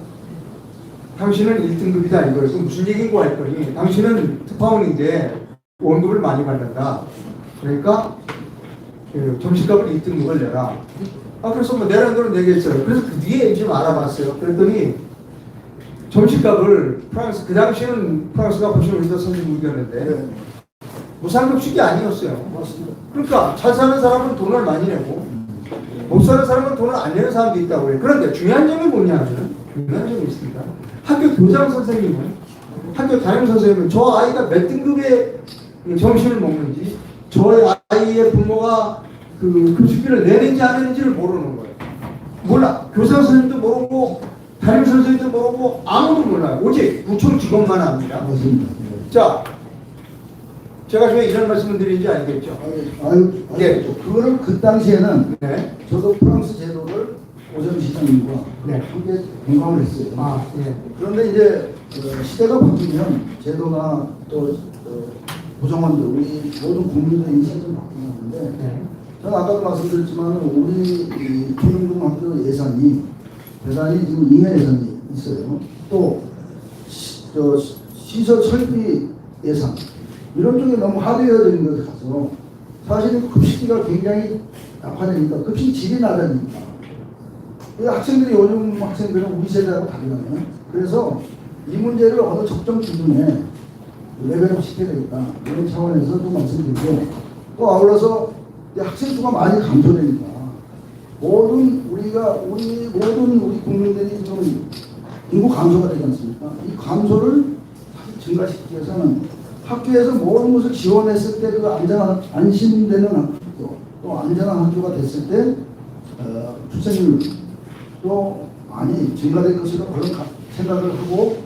당신은 1등급이다 이거였어. 무슨 얘기인고 했더니 당신은 특파원인데 월급을 많이 받는다. 그러니까 그 점심값을 1등급을 내라. 그래서 뭐 내라는 대로 내겠어요. 그래서 그 뒤에 좀 알아봤어요. 그랬더니 점심값을 그 당시에는 프랑스가 훨씬 우리도 선진국이었는데 무상급식이 아니었어요. 맞습니다. 그러니까 잘 사는 사람은 돈을 많이 내고 못 사는 사람은 돈을 안 내는 사람도 있다고 해요. 그런데 중요한 점이 뭐냐면 중요한 점이 있습니다. 학교 교장 선생님은 학교 담임 선생님은 저 아이가 몇 등급의 점심을 먹는지 저의 아이의 부모가 그 급식비를 내는지 안 내는지를 모르는 거예요. 몰라. 교사 선생님도 모르고 담임 선생님도 모르고 아무도 몰라요. 오직 구청 직원만 압니다. 맞습니다. 자, 제가 왜 이런 말씀을 드리는지 알겠죠? 예. 그거는 그 당시에는 네. 저도 프랑스 제도를 오전 시장님과 함께 공감을 했어요. 예. 그런데 이제 시대가 바뀌면 제도나 또 구성원들, 우리 모든 국민들의 인식이 좀 바뀌는데 저는 아까도 말씀드렸지만 우리 초중등학교 예산이 대단히 지금 잉여 예산이 있어요. 또 시설 설비 예산 이런 쪽에 너무 하드웨어적인 것에 가서 사실은 급식비가 굉장히 약화되니까 급식 질이 낮아지니까 학생들이 요즘 학생들은 우리 세대하고 다르잖아요. 그래서 이 문제를 어느 적정 기준에 레벨업 시켜야 되겠다 이런 차원에서 좀 말씀드리고 또 아울러서 학생 수가 많이 감소되니까 모든 우리 국민들이 좀 인구 감소가 되지 않습니까? 이 감소를 증가시키기 위해서는 학교에서 모든 것을 지원했을 때 그 안심되는 학교 또 안전한 학교가 됐을 때 출생률도 많이 증가될 것으로 그런 생각을 하고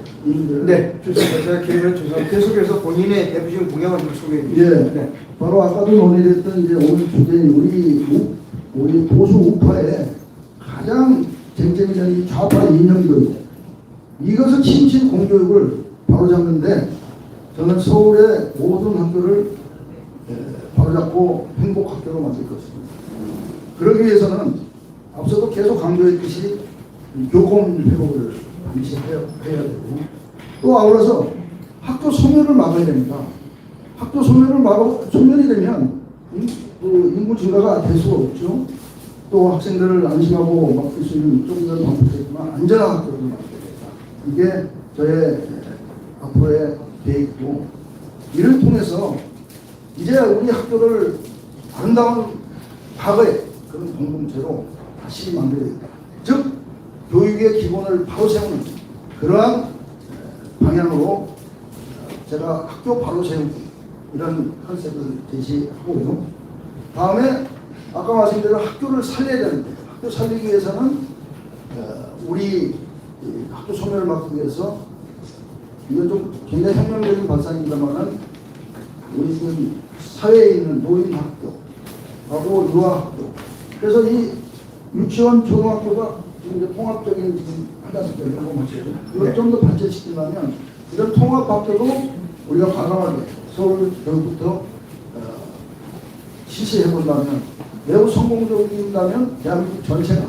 네, 좋습니다. 제가 기회를 주셔서 계속해서 본인의 대표적인 공약을 좀 소개해 주시죠. 예, 네. 바로 아까도 논의됐던 이제 오늘 주제인 우리 보수 우파의 가장 쟁점이 되는 이 좌파 이념들인데 이것을 침신 공교육을 바로잡는데 저는 서울의 모든 학교를 바로잡고 행복학교로 만들 것입니다. 그러기 위해서는 앞서도 계속 강조했듯이 교권 회복을 반드시 해야 되고 또 아울러서 학교 소멸을 막아야 됩니다. 학교 소멸이 되면 인구 증가가 될 수가 없죠. 또 학생들을 안심하고 맡길 수 있는 좀 더 반복했지만 안전한 학교를 만들어야 된다. 이게 저의 앞으로의 계획이고 이를 통해서 이제 우리 학교를 아름다운 과거의 그런 공동체로 다시 만들어야겠다. 즉 교육의 기본을 바로 세우는 그러한 방향으로 제가 학교 바로 세우기 이런 컨셉을 제시하고요. 다음에 아까 말씀드린 학교를 살려야 되는데 학교 살리기 위해서는 우리 학교 소멸을 막기 위해서 이건 좀 굉장히 혁명적인 발상입니다만은 우리 지금 사회에 있는 노인학교하고 유아학교 그래서 이 유치원 초등학교가 지금 이제 통합적인 지금 하다시피 이런 거 맞죠? 이걸 좀 더 발전시키려면 이런 통합학교도 우리가 과감하게 서울 교육부터 실시해 본다면 매우 성공적인다면 대한민국 전체가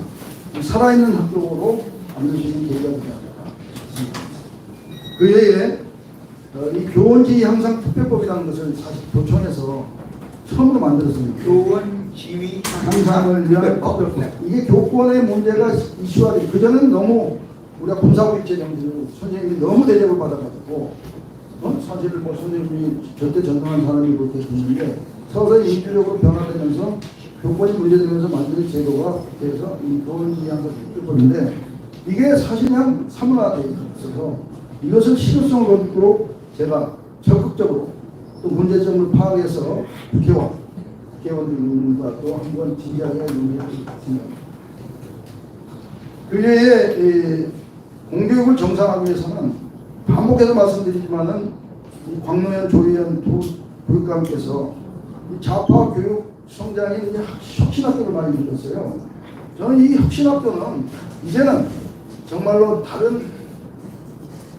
살아있는 학교로 만들 수 있는 계기가 되지 않을까. 그 외에 이 교원지위 향상 특별법이라는 것을 사실 교총에서 처음으로 만들었습니다. 교원지위 향상을 위한 특별법. 이게 교권의 문제가 이슈화돼. 그전에는 너무 우리가 군사국제정지로 선생님이 너무 대접을 받아가지고 사실을 뭐 선생님이 절대 전통한 사람이 그렇게 됐는데 서서히 인주적으로 변화되면서 교권이 문제되면서 만든 제도가 돼서 이 교원지위 향상 특별법인데 이게 사실 그냥 사문화되어 있어서 이것을 실효성을 얻도록 제가 적극적으로 또 문제점을 파악해서 국회의원들과 또 한번 진지하게 논의하고 있습니다. 그 외에 공교육을 정상화하기 위해서는 반복해서 말씀드리지만은 광노현 조희연 교육감께서 좌파 교육 성장에 이제 혁신학교를 많이 만들었어요. 저는 이 혁신학교는 이제는 정말로 다른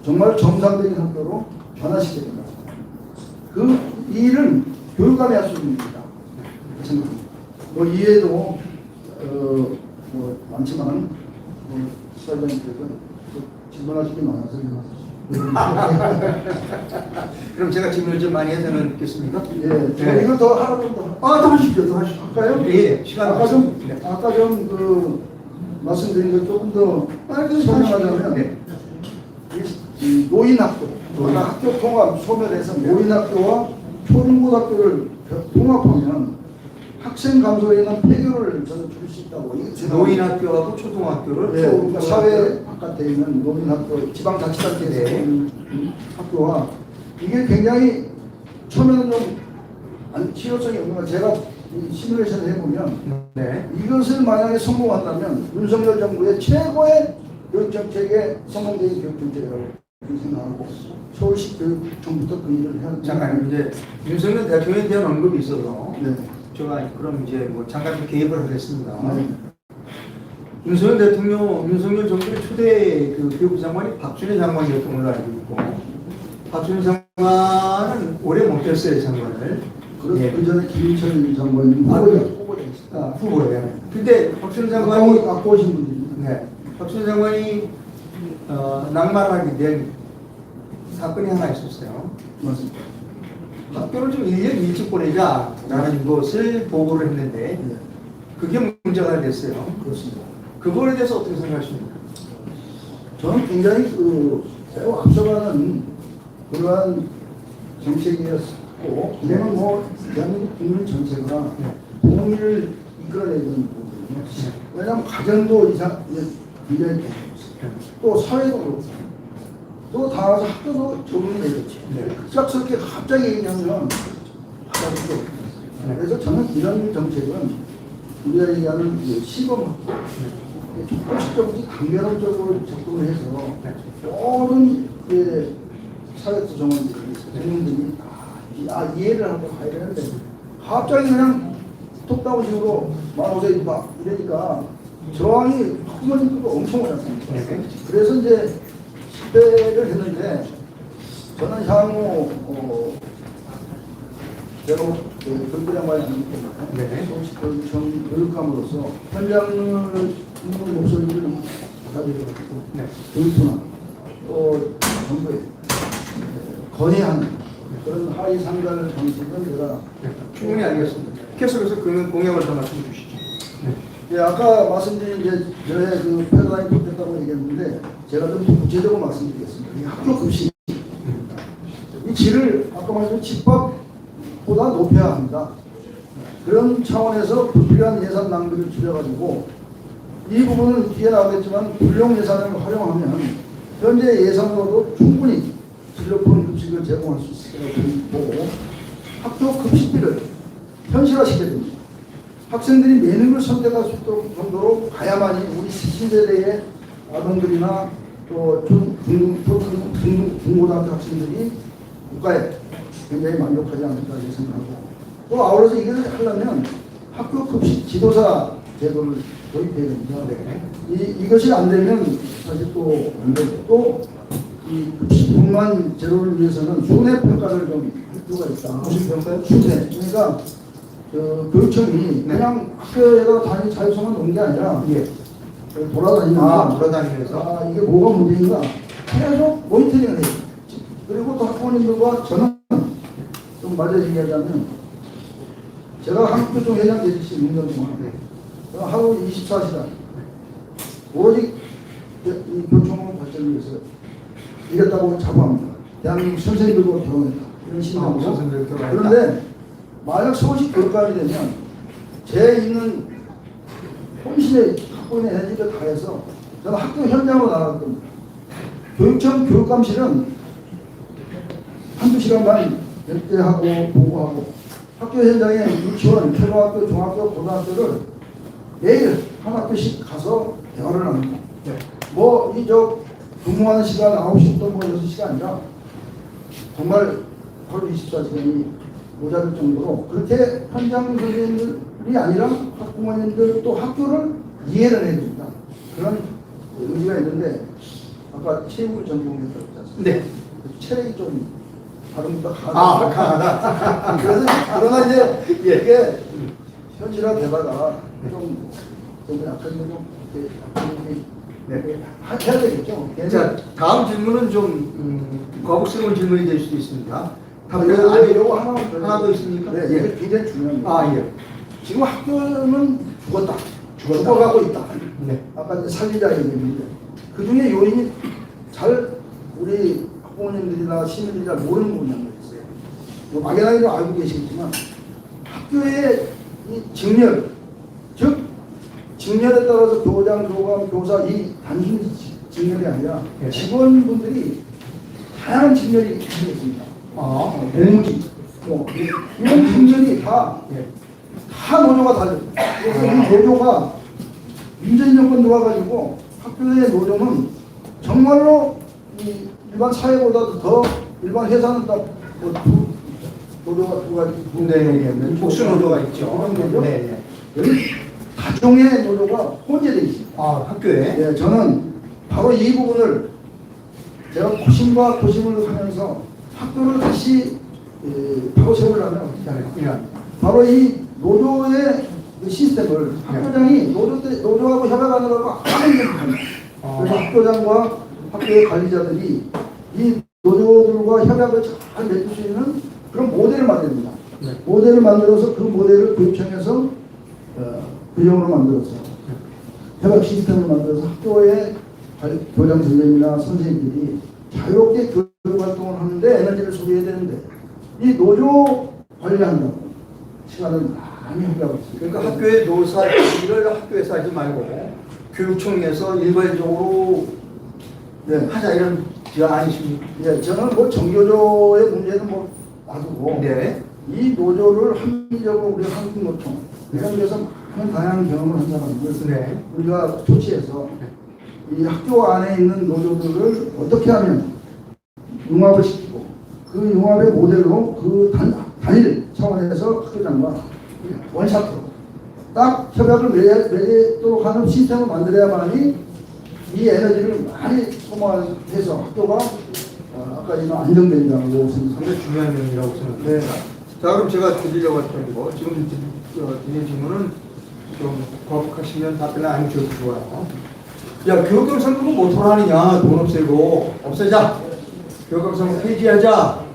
정말 정상적인 학교로 변화시켜야 된다. 그 일은 교육감이 할 수 있는 일이다. 생각합니다. 뭐 이해도 뭐 많지만 시사장님께서 질문하실 게 많아서 그럼 제가 질문을 좀 많이 해서는 듣겠습니까? 예, 네. 이거 더 하라고 더 하십시오. 더 하십시오. 할까요? 예, 시간 아까 좀 말씀드린 것 조금 더 설명하자면 이 노인학교, 학교 통합 소멸해서 노인학교와 초중고등학교를 통합하면 학생 감소에는 폐교를 저는 줄 수 있다고. 노인학교하고 초등학교를 네, 그러니까 사회 바깥에 있는 노인학교, 지방자치단체에서 있는 학교와 이게 굉장히 처음에는 좀 실효성이 없는 거 제가 시뮬레이션을 해보면 이것을 만약에 성공한다면 윤석열 정부의 최고의 교육정책의 성공적인 교육정책이라고 생각하고 서울시 교육청부터 그 일을 해야 잠깐 이제 윤석열 대통령에 대한 언급이 있어서 네. 제가 그럼 이제 뭐 잠깐 좀 개입을 하겠습니다. 네. 윤석열 정부의 초대 그 교육부 장관이 박준희 장관이었던 걸로 알고 있고 박준희 장관은 오래 못 됐어요 장관을. 예. 그 전에 김인철 장관이 후보예요. 근데 박준희 장관이 갖고 오신 분들이 네. 박준희 장관이 낙마하게 된 사건이 하나 있었어요. 맞습니다. 학교를 좀 1년 일찍 보내자라는 것을 보고를 했는데 네. 그게 문제가 됐어요. 그렇습니다. 그거에 대해서 어떻게 생각하십니까? 저는 굉장히 매우 앞서가는 그러한 정책이었고 이제는 뭐 대한민국 국민 전체가 통일을 이끌어내야 되는 부분이거든요. 왜냐하면 가정도 굉장히 또 사회도 그렇고 또 다 학교도 적응이 되겠지. 갑작스럽게 갑자기 얘기하면 하나도 없어요. 그래서 저는 이런 정책은 우리가 얘기하는 시범학교 조금씩 강변적으로 접근을 해서 모든 사회 구성원들이 국민들이 이해를 하고 가야 되는데 갑자기 그냥 톱다운식으로 만오세 막 이러니까 저항이 학부모님들도 엄청 많았습니다. 그래서 이제 10대를 했는데 저는 향후 제가 교육부 장관이 아니기 때문에 서울시 교육감으로서 현장을 있는 목소리를 받아들여가지고 교육부나 또 정부에 건의하는 그런 하위 상달 방식은 제가 충분히 알겠습니다. 계속해서 그 공약을 더 말씀해 주시죠. 예, 아까 말씀드린 이제 저의 그 패러다임 좋겠다고 얘기했는데 제가 좀 구체적으로 말씀드리겠습니다. 이 학교 급식 이 질을 아까 말씀드린 집밥보다 높여야 합니다. 그런 차원에서 불필요한 예산 낭비를 줄여가지고 이 부분은 뒤에 나오겠지만 불용 예산을 활용하면 현재 예산으로도 충분히 질 높은 급식을 제공할 수 있을 거라고 보고 학교 급식비를 현실화시켜야 됩니다. 학생들이 매능을 선택할 수 있도록 정도로 가야만이 우리 신세대의 아동들이나 또 중고등학교 학생들이 국가에 굉장히 만족하지 않을까 생각하고 또 아울러서 이것을 하려면 학교 급식 지도사 제도를 도입해야 됩니다. 이것이 안 되면 사실 또 안 되고 또 이 급식 분만 제로를 위해서는 순회 평가를 좀 할 필요가 있다. 무슨 평가요? 순회. 그러니까 교육청이 네. 그냥 학교에다 다니 자율성만 놓은 게 아니라 예. 돌아다니면서 돌아다니면서. 이게 뭐가 문제인가 계속 모니터링을 해요. 그리고 또 학부모님들과 저는 좀 맞아 얘기하자면 제가 한국교통 회장 되듯이 6년 동안 하루 24시간 오로지 이 교통을 발전을 위해서 이랬다고 자부합니다. 대한민국 선생님들과 결혼했다. 이런 신앙으로. 선생님들 결혼했다. 그런데 만약 서울시 교육감이 되면 제 있는 혼신의 학부모의 에너지를 다해서 저는 학교 현장으로 나갈 겁니다. 교육청 교육감실은 한두 시간만 결제하고 보고하고 학교 현장에 유치원, 초등학교, 중학교, 고등학교를 매일 한 학교씩 가서 대화를 나눕니다. 네. 뭐, 근무하는 시간 9시부터 뭐 6시가 아니라 정말 하루 24시간이 모자랄 정도로 그렇게 현장 선생님들이 아니라 학부모님들 또 학교를 이해를 해야 됩니다. 그런 의지가 있는데 아까 체육을 전공했다고 했지 않습니까? 네. 체력이 좀 다른 것보다 강하다. 그래서 그러나 이제 이게 현실화되다가 좀 약간 좀 해야 되겠죠. 자, 다음 질문은 좀 거북스러운 질문이 될 수도 있습니다. 그래서 답변 이거 하나 더 있습니까? 네, 이게 굉장히 중요합니다. 아, 예. 지금 학교는 죽어가고 있다. 네. 아까 이제 살리자 얘기했는데 그 중에 요인이 잘 우리 학부모님들이나 시민들이 잘 모르는 부분이 한 게 있어요. 뭐 막연하게 알고 계시겠지만 학교의 이 직렬, 즉 직렬에 따라서 교장, 교감, 교사 이 단순히 직렬이 아니라 네. 직원분들이 다양한 직렬이 있습니다. 공무직, 뭐 이런 직렬이 다 노조가 달라요. 그래서 이 노조가 민주인 정권 들어와가지고 학교의 노조는 정말로 이 일반 사회보다도 더 일반 회사는 딱뭐 노조가 두 가지 네, 복수 노조가 있죠. 네. 여기 가정의 노조가 혼재되어 있습니다. 아, 학교에? 네, 저는 바로 이 부분을 제가 고심과 고심을 하면서 학교를 다시 바로 세우려면 어떻게 하냐. 바로 이 노조의 그 시스템을 학교장이 노조하고 협약하느라고 하는 게 합니다. 그래서 학교장과 학교의 관리자들이 이 노조들과 협약을 잘 맺을 수 있는 그런 모델을 만듭니다. 네. 모델을 만들어서 그 모델을 교육청에서 규정으로 만들어서 협약 시스템을 만들어서 학교의 교장 선생님이나 선생님들이 자유롭게 교육 활동을 하는데 에너지를 소비해야 되는데 이 노조 관리한다고 시간을 많이 허비하고 있습니다. 그러니까 학교의 노사 일을 학교에서 하지 말고 교육청에서 일괄적으로 하자 이런 거 아니십니까? 예, 저는 뭐 정교조의 문제는 뭐 놔두고 네. 이 노조를 합리적으로 우리 한국노총 이런 데서 많은 다양한 경험을 한 사람들 네. 우리가 조치해서 이 학교 안에 있는 노조들을 어떻게 하면 융합을 시키고 그 융합의 모델로 그 단일 차원에서 학교장과 원샷으로 딱 협약을 맺도록 하는 시스템을 만들어야만이 이 에너지를 많이 소모해서 학교가 아까지는 안정된다고 생각합니다. 상당히 중요한 내용이라고 생각합니다. 네. 자, 그럼 제가 드리려고 했던 거 지금 드린 질문은 좀 거북하시면 답변을 안 주셔도 좋아요. 야, 교육경선급은 뭐 토론하느냐, 돈 없애고 없애자, 교육경선급 폐지하자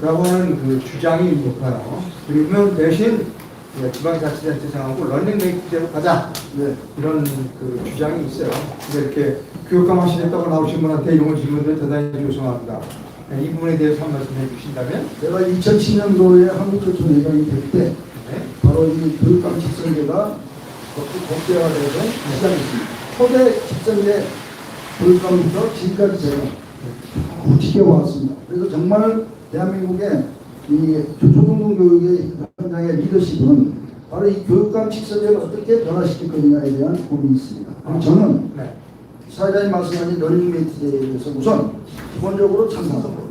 라고 하는 그 주장이 높아요. 그러면 대신 지방자치단체장하고 런닝메이트제로 가자, 이런 그 주장이 있어요. 근데 이렇게 교육감 하시겠다고 나오신 분한테 이런 질문들 대단히 죄송합니다. 이 부분에 대해서 한 말씀 해주신다면? 제가 2010년도에 한국교통 회장이 될 때 바로 이 교육감 직선제가 법제화돼서 시작했습니다. 초대 직선제 교육감부터 지금까지 제가 지켜왔습니다. 그래서 정말 대한민국의 이 초중등 교육의 현장의 리더십은 바로 이 교육감 직선제를 어떻게 변화시킬 것이냐에 대한 고민이 있습니다. 저는 사회자님 말씀하신 러닝메이트제에 대해서 우선 기본적으로 찬성합니다.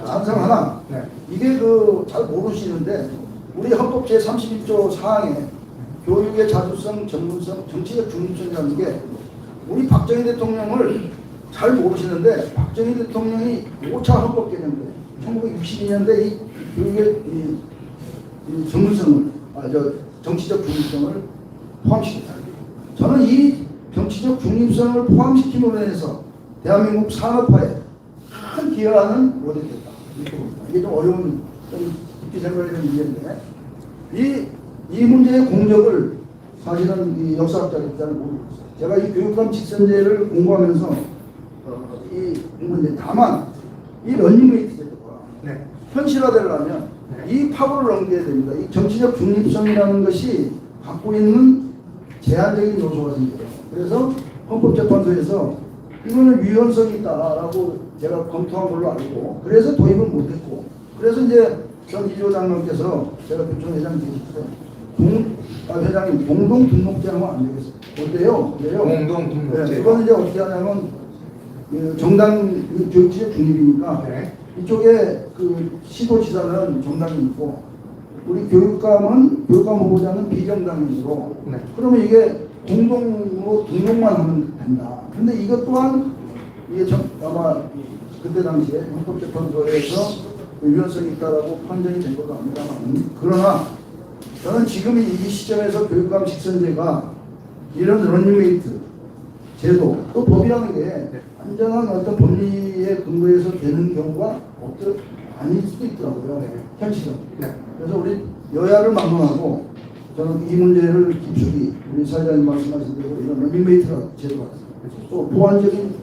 찬성하나 이게 잘 모르시는데 우리 헌법 제31조 사항에 교육의 자주성, 전문성, 정치적 중립성이라는 게 우리 박정희 대통령을 잘 모르시는데 박정희 대통령이 5차 헌법 개정 때 1962년대 이 교육의 이 전문성을, 정치적 중립성을 포함시켰다. 저는 이 정치적 중립성을 포함시킴으로 인해서 대한민국 산업화에 큰 기여하는 모델이 됐다. 이렇게 봅니다. 이게 좀 어려운, 좀 깊이 생각해야 되는 문제인데, 이 문제의 공적을 사실은 이 역사학자들 잘 모르고 있어요. 제가 이 교육감 직선제를 공부하면서 이 문제, 다만 이 러닝메이트 제도가 네. 현실화되려면 이 파고를 넘겨야 됩니다. 이 정치적 중립성이라는 것이 갖고 있는 제한적인 요소가 생겨요. 그래서 헌법재판소에서 이거는 위헌성이 있다라고 제가 검토한 걸로 알고, 그래서 도입을 못했고, 그래서 이제 전 이조 장관께서 제가 교총 회장 되실 때 회장님 공동 등록제 하면 안 되겠어요. 어때요? 공동 등록제. 네, 그거는 이제 어떻게 하냐면 정당 정치적 중립이니까 네. 이쪽에 그 시도지사는 정당이 있고 우리 교육감 후보자는 비정당이므로 네. 그러면 이게 공동으로 등록만 하면 된다. 근데 이것 또한 이게 아마 그때 당시에 헌법재판소에서 위헌성이 있다라고 판정이 된 것도 아닙니다만, 그러나 저는 지금 이 시점에서 교육감 직선제가 이런 러닝메이트 제도, 또 법이라는 게 안전한 어떤 법리에 근거해서 되는 경우가 아닐 수도 있더라고요. 현실은. 그래서 우리 여야를 막론하고 저는 이 문제를 깊숙이 우리 사회자님 말씀하신 대로 이런 러닝메이트 제도가 또 보완적인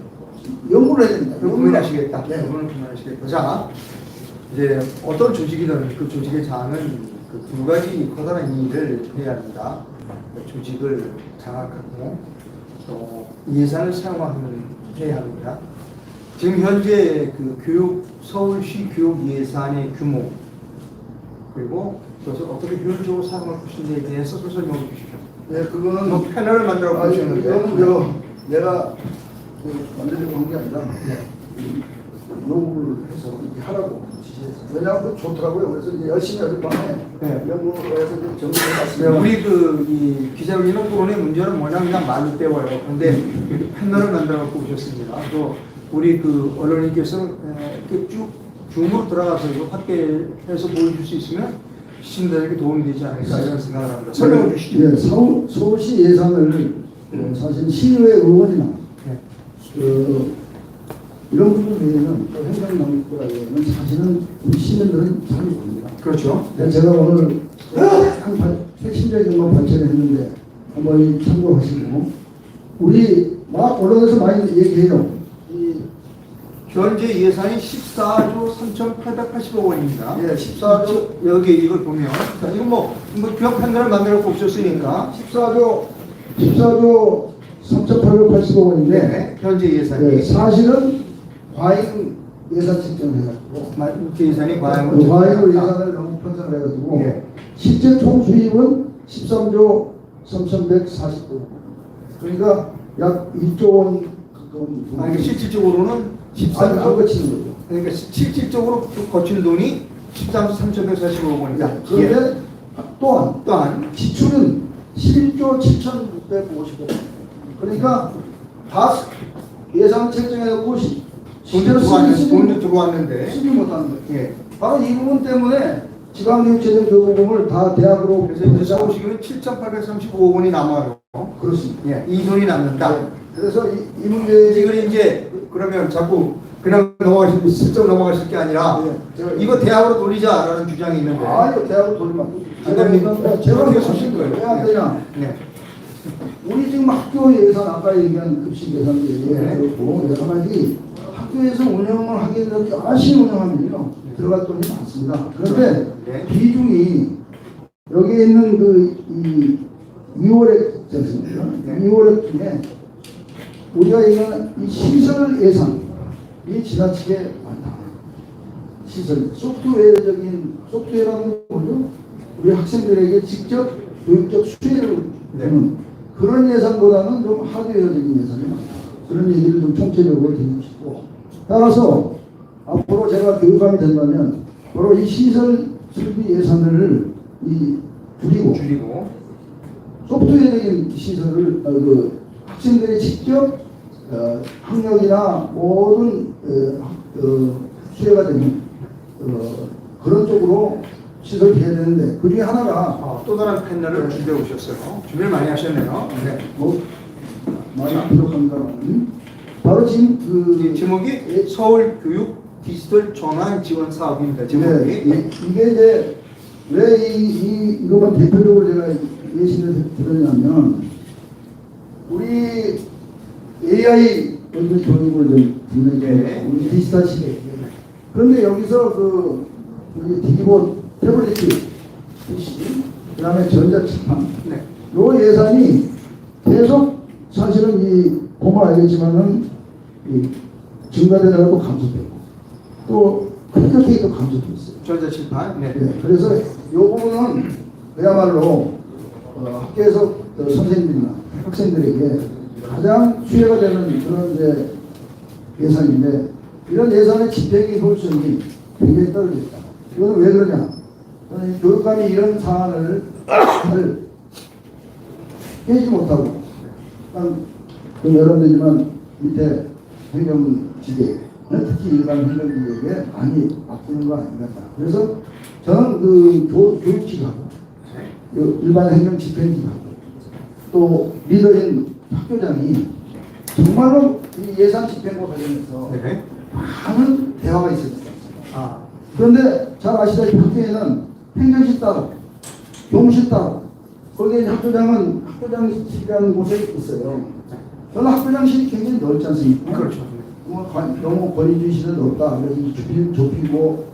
연구를 해야 됩니다. 고민하시겠다. 네. 고민하시겠다. 자, 이제 어떤 조직이든 그 조직의 장은 그 두 가지 커다란 일을 해야 합니다. 그 조직을 장악하고 또 예산을 해야 합니다. 지금 현재 그 서울시 교육 예산의 규모, 그리고 그것을 어떻게 효율적으로 사용할 것인지에 대해서 설명해 주십시오. 네, 그거는 뭐 패널을 만들어 보시는데, 이거는 내가 만들려고 한 게 아니라 요구를 해서 이렇게 하라고 지시해서, 왜냐하면 좋더라고요. 그래서 이제 열심히 어젯밤에 연구를 해서 정리해 봤습니다. 우리 이 기자회견 토론의 문제는 뭐냐면 그냥 말로 때워요. 근데 이렇게 패널을 만들어 갖고 오셨습니다. 또 우리 그 언론인께서 이렇게 쭉 줌으로 들어가서 이거 확대해서 보여줄 수 있으면 시청자에게 도움이 되지 않을까 이런 생각을 합니다. 설명해 주시죠. 네, 서울시 예산을 사실 시의회 의원이나 이런 분들 외에는 또 행정당국과 외에는 사실은 우리 시민들은 잘 모릅니다. 그렇죠. 네, 제가 오늘 한 핵심적인 것만 발표를 했는데 한번 참고하시고, 우리 막 언론에서 많이 얘기해요. 현재 예산이 14조 3,880억 원입니다. 예, 14조 여기 이걸 보면 자, 이거 뭐 기업 판단을 만들어 보셨으니까 14조 3,880억 원인데 네, 현재 예산이 사실은 과잉 예산 책정을 해가지고 예산이 과잉으로 과잉으로 예산을 너무 편성을 해가지고 실제 총 수입은 13조 3,149억 원. 그러니까 약 1조 원 가까운 돈. 아니 실질적으로는 13조 거치는 거죠. 그러니까 실질적으로 거친 돈이 13조 3,145억 원이다. 그런데 또한 지출은 11조 7,650억 원. 그러니까 다 예산 책정해놓고 돈도 들어왔는데 쓰지 못하는 거예요. 바로 이 부분 때문에 지방교육재정교부금을 다 대학으로 그래서 서울시는 7,835억 원이 남아요. 그렇습니다. 이 돈이 남는다. 그래서 이 문제 이걸 이제 그러면 자꾸 그냥 슬쩍 넘어가실 게 아니라 이거 대학으로 돌리자라는 주장이 있는데. 이거 대학으로 돌리면 안 됩니다. 제가 어떻게 무슨 하실 거예요? 왜 안 되냐? 우리 지금 학교 예산, 아까 얘기한 급식 예산도 얘기하고 여러 가지 학교에서 운영을 하게 되면 열심히 운영하면요 들어갈 돈이 많습니다. 그런데 비중이 여기에 있는 이 2월에 2월에 중에 우리가 얘기하는 이 시설 예산이 지나치게 많다. 시설 소프트웨어라는 건 뭐죠? 우리 학생들에게 직접 교육적 수혜를 주는 그런 예산보다는 좀 하드웨어적인 예산이 많다. 그런 얘기를 좀 총체적으로 드리고 싶고, 따라서 앞으로 제가 교육감이 된다면 바로 이 시설 설비 예산을 줄이고 소프트웨어적인 시설을 학생들이 직접 학력이나 모든 수혜가 되는 그런 쪽으로 시설이 해야 되는데 그 중에 하나가 또 다른 패널을 준비해 오셨어요. 준비를 많이 하셨네요. 네. 뭐 많이 부족합니다. 바로 지금 이 그 제목이 서울 교육 디지털 전환 지원 사업입니다. 제목이. 이게 이제 왜 이것만 대표적으로 제가 예시를 들었냐면 우리 AI 교육을 좀 듣는 게 우리 디지털 시대. 그런데 여기서 그 우리 디기보 태블릿 PC, 그다음에 전자칠판, 네. 요 예산이 계속 사실은 이 보면 알겠지만은 이 증가되다가도 감소되고 또 급격히도 감소되고 있어요. 전자칠판. 네. 네, 그래서 이 부분은 그야말로 학교에서 선생님들이나 학생들에게 가장 수혜가 되는 그런 이제 예산인데 이런 예산의 집행의 효율성이 굉장히 떨어졌다. 이거는 왜 그러냐? 저는 교육감이 이런 사안을 깨지 못하고 좀 여러분들이지만 밑에 행정지대 특히 일반 행정지대에게 많이 맡기는 거 아닌가. 그래서 저는 그 교육직하고 일반 행정집행직하고 또 리더인 학교장이 정말로 이 예산 집행과 관련해서 네. 많은 대화가 있었습니다. 아, 그런데 잘 아시다시피 학교에는 행정실 따로, 교무실 따로, 거기에 학교장은 학교장실이라는 곳에 있어요. 저는 학교장실이 굉장히 넓지 않습니까? 그렇죠. 너무 권위주의실은 넓다. 그래서 좁히고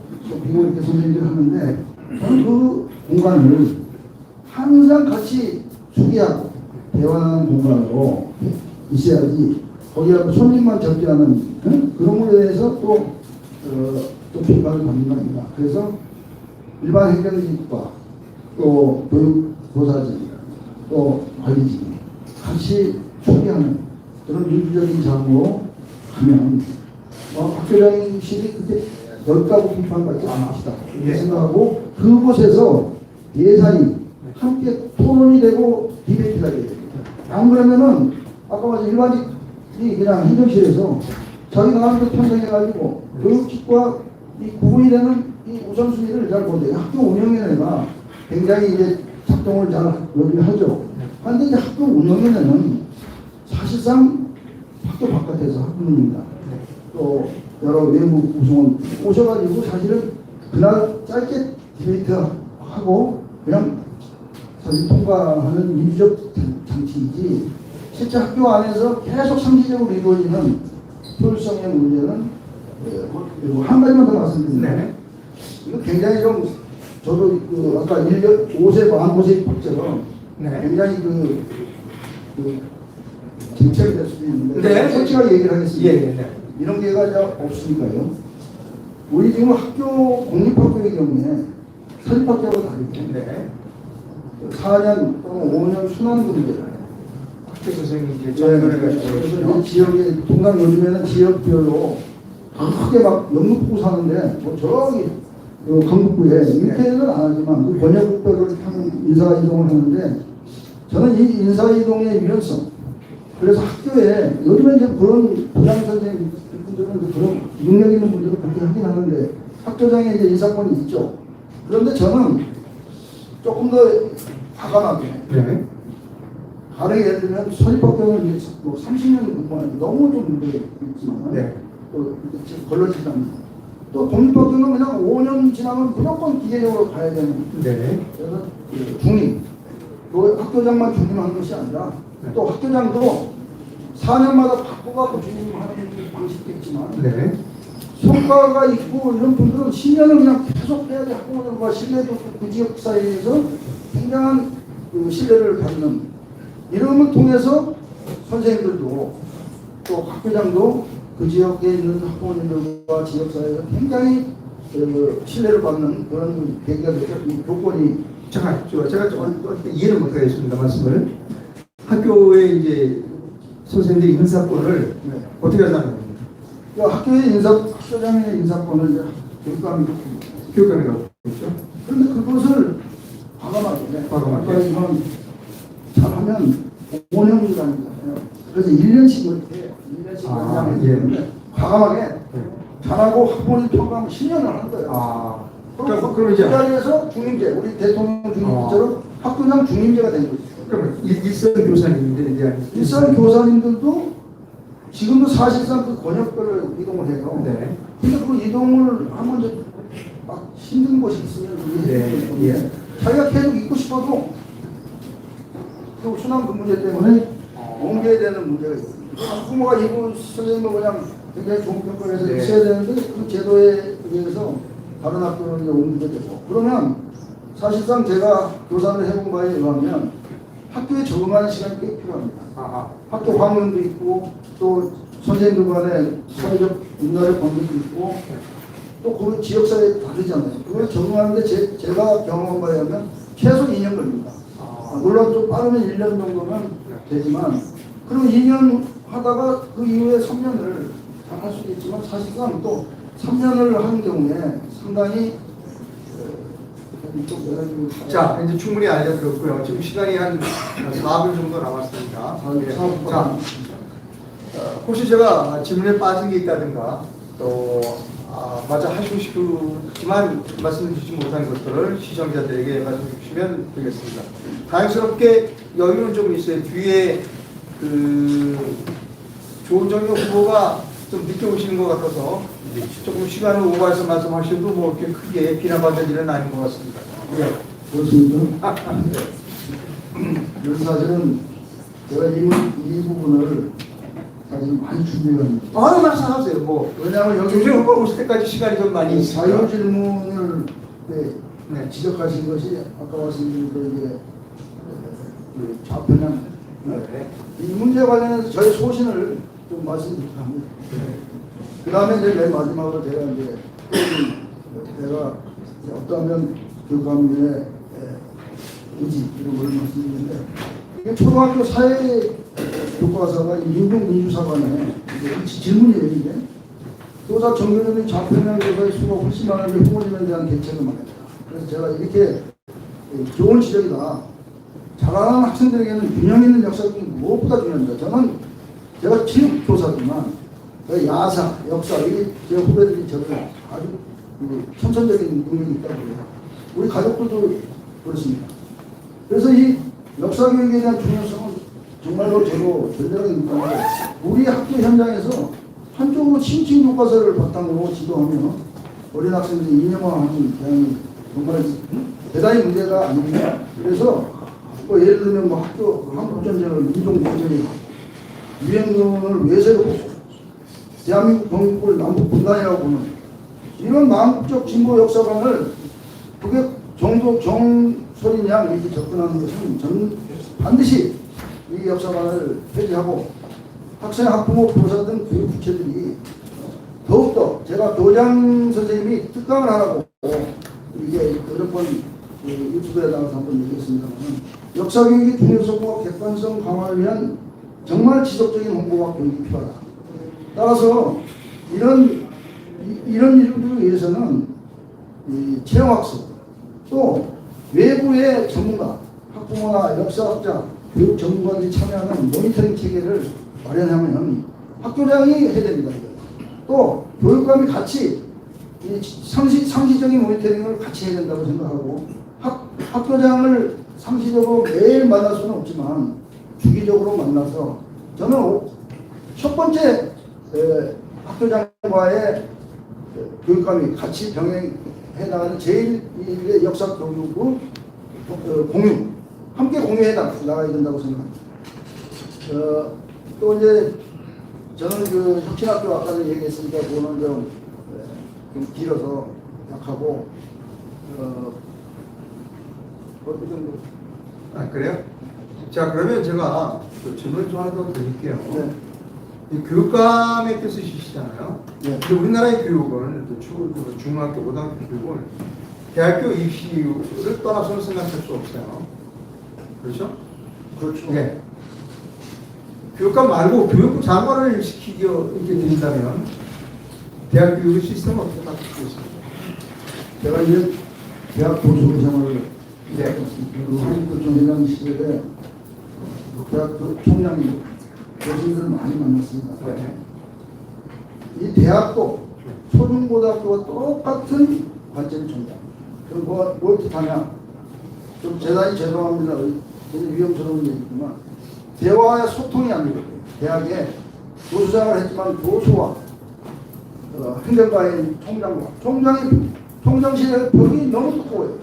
이렇게 선생님들이 하는데 저는 그 공간을 항상 같이 수기하고 대화하는 공간으로 있어야지 거기하고 손님만 접대하는 그런 거에 대해서 또 평가를 받는 거 아닙니다. 그래서 일반 행정직과 또 교육보사진 또 관리진 같이 소개하는 그런 유기적인 작업으로 하면 학교장실이 그렇게 넓다고 비판받지 않읍시다 이렇게 생각하고 그곳에서 예산이 함께 토론이 되고 디베이트가 돼야 됩니다. 안 그러면은 아까 말한 일반직이 그냥 행정실에서 자기 나가는 거 편성해가지고 교육직과 이 구분이 되는 이 우선순위를 잘 못해요. 학교 운영위원회가 굉장히 이제 작동을 잘 하죠. 그런데 이제 학교 운영위원회는 사실상 학교 바깥에서 학부모님이나 또 여러 외부 구성원 오셔가지고 사실은 그날 짧게 디베이트하고 그냥 사실 통과하는 민주적 장치이지 실제 학교 안에서 계속 상시적으로 이루어지는 효율성의 문제는 한 가지만 더 말씀드립니다. 네. 이거 굉장히 좀 저도 그 아까 1년 5세 만고세 입학처럼 네. 굉장히 정책이 될 수도 있는데 네. 솔직하게 얘기를 하겠습니다. 예, 네. 이런 기회가 이제 없으니까요. 우리 지금 학교 공립학교의 경우에 사립학교하고 다르게 네. 4년 또는 5년 순환금제를 학교 선생님께 전문을 가지고 그래서 이 지역에 동강 요즘에는 지역별로 크게 막 영등포구 사는데 뭐 저기 강북구에 이렇게는 안 하지만 그 번역국별로 인사 이동을 하는데 저는 이 인사 이동의 유연성 그래서 학교에 요즘에 이제 그런 부장 선생님 분들은 그런 능력 있는 분들은 그렇게 하긴 하는데 학교장에 이제 인사권이 있죠. 그런데 저는 조금 더 과감하게 네. 다르게 예를 들면 서립학교는 뭐 30년 공부하는 너무 좀 문제 있지만 네. 또 걸러지답니다. 또 공립학교는 그냥 5년 지나면 무조건 기계적으로 가야 되는. 네. 그래서 중임, 또 학교장만 중임하는 것이 아니라 또 학교장도 4년마다 바꿔가고 중임하는 방식도 있지만 네. 성과가 있고 이런 분들은 10년을 그냥 계속 해야 돼. 학부모들과 신뢰도 그 지역 사회에서 굉장한 그 신뢰를 받는 이름을 통해서 선생님들도 또 학교장도 그 지역에 있는 학부모님들과 지역사회에서 굉장히 신뢰를 받는 그런 계기가 되죠. 이 조건이 제가 좀 이해를 못하겠습니다. 말씀을 학교에 이제 선생님들이 인사권을 네. 어떻게 한다는 겁니까? 학교의 학교장의 인사권을 이제 교육감이 교육감이 갖고 있죠. 그런데 그것을 과감하게 이건 잘하면 5년 기간이잖아요. 그래서 1년씩 이렇게 1년씩 연장해 주는데 과감하게 잘하고 학부모님 평가하면 10년을 하는 거예요. 그럼 그 이제 자리에서 중임제, 우리 대통령 중임제처럼 학교장 중임제가 된 거죠. 그러면 일선 교사님들에 대한 일선 교사님들도 지금도 사실상 그 권역별로 이동을 해요. 네. 근데 그 이동을 하면 이제 막 힘든 곳이 있으면 네, 예. 자기가 계속 있고 싶어도 그 순환 그 문제 때문에 옮겨야 되는 문제가 있어요. 부모가 이분 선생님은 그냥 굉장히 좋은 평가를 해서 네. 있어야 되는데 그 제도에 의해서 다른 학교로 이제 옮기게 되고 그러면 사실상 제가 교사를 해본 바에 의하면 학교에 적응하는 시간이 꽤 필요합니다. 학교 방문도 있고 또 선생님들 간의 사회적 문화적 관계도 있고 또 그 지역사회에 다르잖아요. 그걸 적응하는데 제가 경험한 바에 의하면 최소 2년 걸립니다. 물론 좀 빠르면 1년 정도면 되지만 그럼 2년 하다가 그 이후에 3년을 잘 할 수도 있지만 사실상 또 3년을 하는 경우에 상당히 자, 이제 충분히 알려드렸고요. 지금 시간이 한 4분 정도 남았습니다. 예. 자, 혹시 제가 질문에 빠진 게 있다든가 또 맞아 하시고 싶지만 말씀해 주지 못한 것들을 시청자들에게 말씀해 주시면 되겠습니다. 자연스럽게 여유는 좀 있어요. 뒤에 그 조은정의 후보가 좀 늦게 오시는 것 같아서 조금 시간을 오버해서 말씀하셔도 뭐 이렇게 크게 비난받을 일은 아닌 것 같습니다. 예. 그렇습니까? 그래서 사실은 제가 이 부분을 사실 많이 준비했습니다. 말씀하세요. 뭐 왜냐하면 여기 조세 후보 오실 때까지 시간이 좀 많이 있어요. 자유 질문을 네. 지적하신 것이 아까 말씀드린 그 좌편향 네. 이 문제 관련해서 저희 소신을 좀 말씀드릴까 합니다. 그 다음에 이제 맨 마지막으로 제가 이제 내가 어떠하면 교감의 의지 이런 걸 말씀드리는데 이게 초등학교 사회 교과서가 민중민주사관에 질문이에요 이게 교사 정규적인 좌편향 교사의 수가 훨씬 많은데 후보진에 대한 대책을 말합니다. 그래서 제가 이렇게 좋은 지적이다. 잘하는 학생들에게는 균형 있는 역사적인 무엇보다 중요합니다. 제가 체육 교사지만 야사, 역사, 제 후배들이 저를 아주 선천적인 능력이 있다고 해요. 우리 가족들도 그렇습니다. 그래서 이 역사 교육에 대한 중요성은 정말로 저도 절대하게 느끼는데 우리 학교 현장에서 한쪽으로 심층 교과서를 바탕으로 지도하면 어린 학생들이 이념화하는 경향이 정말 대단히 문제가 아닙니다. 그래서 뭐 예를 들면 뭐 학교 한국전쟁을 민족전쟁이 유행론을 외세로 대한민국 독립을 남북 분단이라고 보는 이런 망국적 진보 역사관을 그게 정소린 양 이렇게 접근하는 것은 반드시 이 역사관을 폐지하고 학생, 학부모, 교사 등 교육 주체들이 더욱더 제가 교장 선생님이 특강을 하라고 이게 여러 번 유튜브에 나가서 한번 얘기했습니다만 역사교육의 중요성과 객관성 강화를 위한 정말 지속적인 홍보와 교육이 필요하다. 따라서 이런 일들을 위해서는 체험학습 또 외부의 전문가, 학부모나 역사학자, 교육 전문가들이 참여하는 모니터링 체계를 마련하면 학교장이 해야 됩니다. 또 교육감이 같이 상시적인 모니터링을 같이 해야 된다고 생각하고 학교장을 상시적으로 매일 만날 수는 없지만 주기적으로 만나서 저는 첫 번째 학교장과의 교육감이 같이 병행해 나가는 제1의 역사 교육을 함께 공유해 나가야 된다고 생각합니다. 또 이제 저는 그 혁신학교 아까도 얘기했으니까 그거는 좀 길어서 약하고 어느 정도. 그래요? 자, 그러면 제가 질문 좀 하나 더 드릴게요. 네. 이 교육감의 뜻이시잖아요. 네. 근데 우리나라의 교육은 중학교, 고등학교 교육은 대학교 입시를 떠나서는 생각할 수 없어요. 그렇죠? 그렇죠. 네. 교육감 말고 교육부 장관을 시키게 된다면 대학 교육 시스템은 어떻게 바꾸겠습니까? 제가 이제 대학 교수 생활을 네. 교육부총회장 시절에 대학 총장이 교수님들을 많이 만났습니다. 네. 이 대학도 초중고등학교와 똑같은 관점이 존재합니다. 뭐 뜻하냐? 좀 대단히 죄송합니다. 굉장히 위험스러운 얘기지만 대화의 소통이 안 되거든요. 대학에 교수장을 했지만 교수와 행정가인 총장실의 벽이 너무 두꺼워요.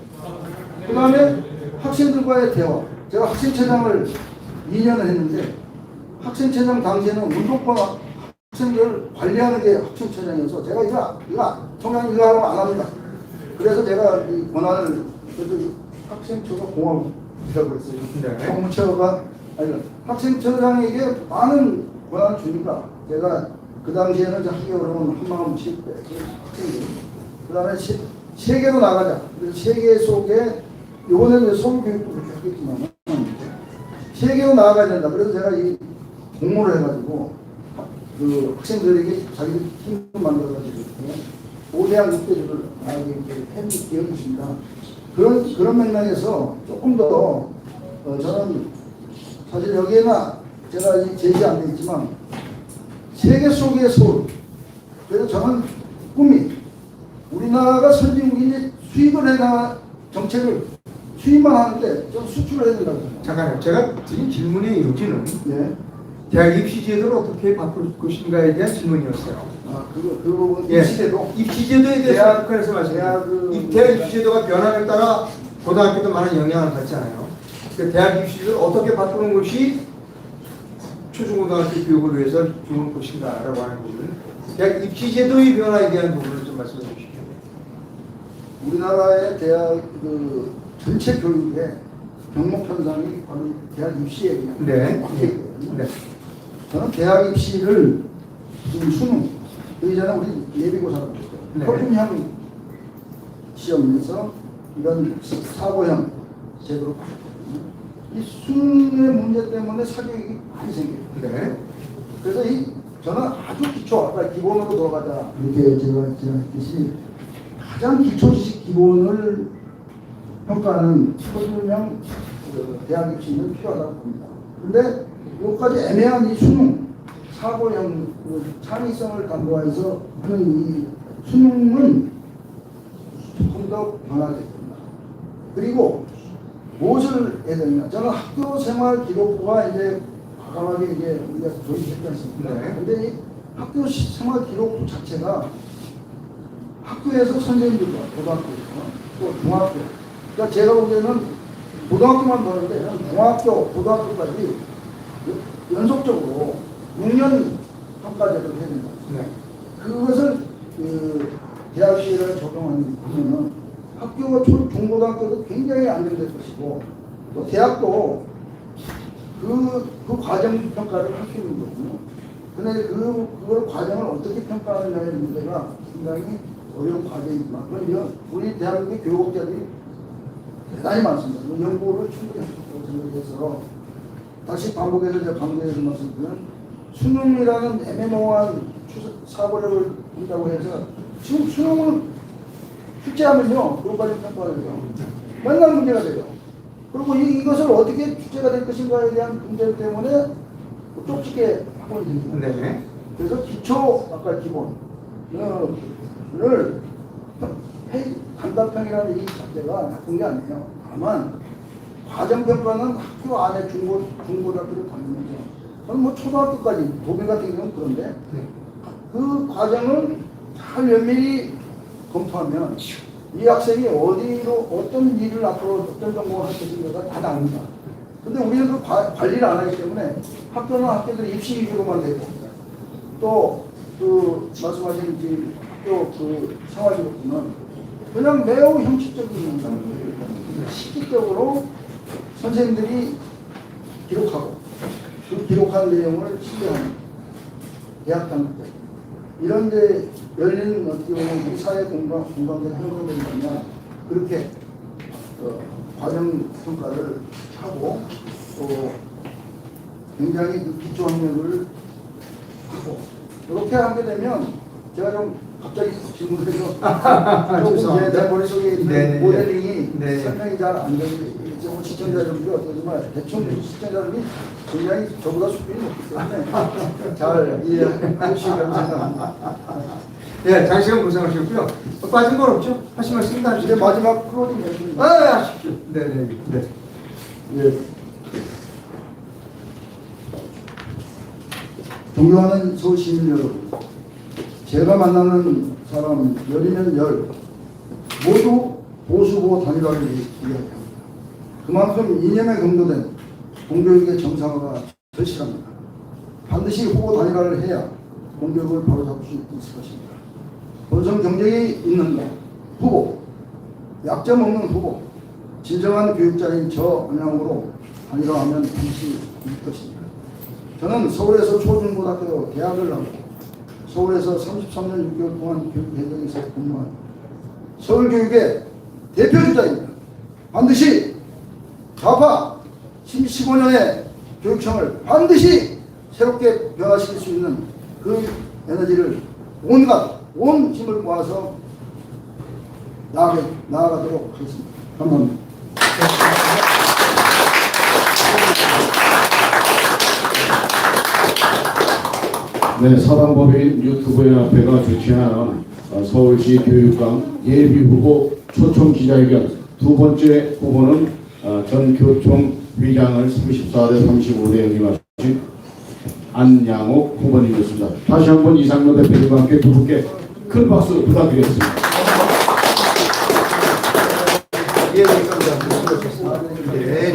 그 다음에 학생들과의 대화. 제가 학생체장을 2년을 했는데 학생체장 당시에는 운동권 학생들을 관리하는 게 학생체장이어서 제가 이거 총장이 이거 하면 안 합니다. 그래서 제가 이 권한을 학생처가 공화국이라고 했어요. 네. 공무처가 아니 학생처장에게 많은 권한을 주니까 제가 그 당시에는 학교 여러분 한마음 씩 학생들 그 다음에 세계로 나가자. 그래서 세계 속에 요번에는 성교육도 했겠지만 세계로 나가야 된다. 그래서 제가 이 공모를 해가지고 그 학생들에게 자기들 팀을 만들어가지고 5대학 6대주를 나에게 한 기억이 있습니다. 그런 맥락에서 조금 더 저는 사실 여기에는 제가 제시 안 돼 있지만 세계 속의 서울. 그래서 저는 꿈이 우리나라가 선진국이 수입을 해나 정책을 수입만 하는데 좀 수출을 해야 된다고 생각합니다. 잠깐요. 제가 드린 질문의 요지는 네. 대학 입시 제도를 어떻게 바꿀 것인가에 대한 질문이었어요. 그 부분 예. 입시제도 입시 제도에 대해서 북한에서 말씀드려요. 대학 입시 제도가 변화에 따라 고등학교도 많은 영향을 받잖아요. 그 대학 입시 제도를 어떻게 바꾸는 것이 초중고등학교 교육을 위해서 좋은 것인가라고 하는 부분. 대학 입시 제도의 변화에 대한 부분을 좀 말씀해 주십시오. 우리나라의 대학 그 전체 교육의 병목 현상이 바로 대학 입시에 그냥 네. 바뀌거든요. 네. 저는 대학 입시를 지금 수능 그 이전에 우리 예비고사라고 했어요. 네. 표준형 시험에서 이런 사고형 제도로 바뀌었거든요. 이 수능의 문제 때문에 사교육이 많이 생겨요. 네. 그래서 저는 아주 기초, 아까 기본으로 들어가자 이렇게 제가 했듯이 가장 기초 지식 기본을 평가하는 표준형 대학 입시는 필요하다고 봅니다. 근데 여기까지 애매한 이 수능, 사고형 창의성을 강조해서 하는 이 수능은 조금 더 변화될 겁니다. 그리고 무엇을 해야 되냐? 저는 학교 생활 기록부가 이제 과감하게 이제 우리가 도입했지 않습니까? 네. 근데 이 학교 생활 기록부 자체가 학교에서 선생님들과 고등학교에서 또 중학교 그러니까 제가 보기에는 고등학교만 보는데 중학교, 고등학교까지 연속적으로 6년 평가제를 해야 된다. 네. 그것을 대학시를 적용하는 보면은 학교가 중고등학교도 굉장히 안정될 것이고 또 대학도 그 과정 평가를 할 수 있는 거거든요. 근데 그걸 과정을 어떻게 평가하느냐의 문제가 굉장히 어려운 과정이지만 그럼 우리 대한민국의 교육업자들이 대단히 많습니다. 연구를 충분히 하셨다고 생각해서 다시 반복해서 제가 강조해서 말씀드리면 수능이라는 애매모호한 사고력을 한다고 해서 지금 수능을 출제하면요 그것까지 평가해요. 맨날 문제가 돼요. 그리고 이것을 어떻게 출제가 될 것인가에 대한 문제 때문에 쪽집게 학원이 생깁니다. 네. 그래서 기초 아까 기본을 단답형이라는 이 자체가 나쁜 게 아니에요. 다만 과정평가는 학교 안에 중고등학교를 다니면서 저는 뭐 초등학교까지 도배 같은 경우는 그런데 그 과정을 잘 면밀히 검토하면 이 학생이 어디로 어떤 일을 앞으로 어떤 전공을 할 것인가가 다 나옵니다. 근데 우리는 그 관리를 안 하기 때문에 학교는 학교들이 입시 위주로만 되고 또 그 말씀하신 그 학교 그 생활기록부는 그냥 매우 형식적인 시기적으로 선생님들이 기록하고 그 기록한 내용을 실행하는 대학 단계 이런 데 열리는 어떻게 보면 우리 사회 공간들이 형성되는 거냐 그렇게 과정 평가를 하고 또 굉장히 그 기초 학력을 하고 이렇게 하게 되면 제가 좀 갑자기 질문을 해서 조금 내 머릿속에 있는 네, 모델링이 네. 설명이 잘 안 되는데 시청자 여러분들이 어떠지만 대충 시청자 여러분이 굉장히 저보다 수준이 높기 때문에 잘 이해하시리라고 생각합니다. 예, 잘 시간 고생하셨고요. 빠진 건 없죠? 하실 말씀 다 이제 하시죠? 마지막 클로징 멘트입니다. 하십시오. 네네. 네. 예. 존경하는 서울시민 여러분, 제가 만나는 사람 열이면 열 모두 보수고 단일화를 이야기합니다. 그만큼 이념에 경도된 공교육의 정상화가 절실합니다. 반드시 후보 단일화를 해야 공교육을 바로잡을 수 있을 것입니다. 본선 경쟁이 있는 후보, 약점 없는 후보, 진정한 교육자인 저 안양으로 단일화하면 반드시 이길 것입니다. 저는 서울에서 초중고등학교 대학을 나오고 서울에서 33년 6개월 동안 교육행정에서 근무한 서울교육의 대표주자입니다. 반드시 좌파 15년의 교육청을 반드시 새롭게 변화시킬 수 있는 그 에너지를 온 힘을 모아서 나아가도록 하겠습니다. 감사합니다. 네, 사단법인 유튜브연합회가 주최하는 서울시 교육감 예비후보 초청 기자회견 두 번째 후보는 전 교총 회장을 34대 35대 역임하신 안양옥 후보님이었습니다. 다시 한번 이상로 대표님과 함께 두 분께 큰 박수 부탁드리겠습니다. 예, 감사합니다. 수고하셨습니다. 네.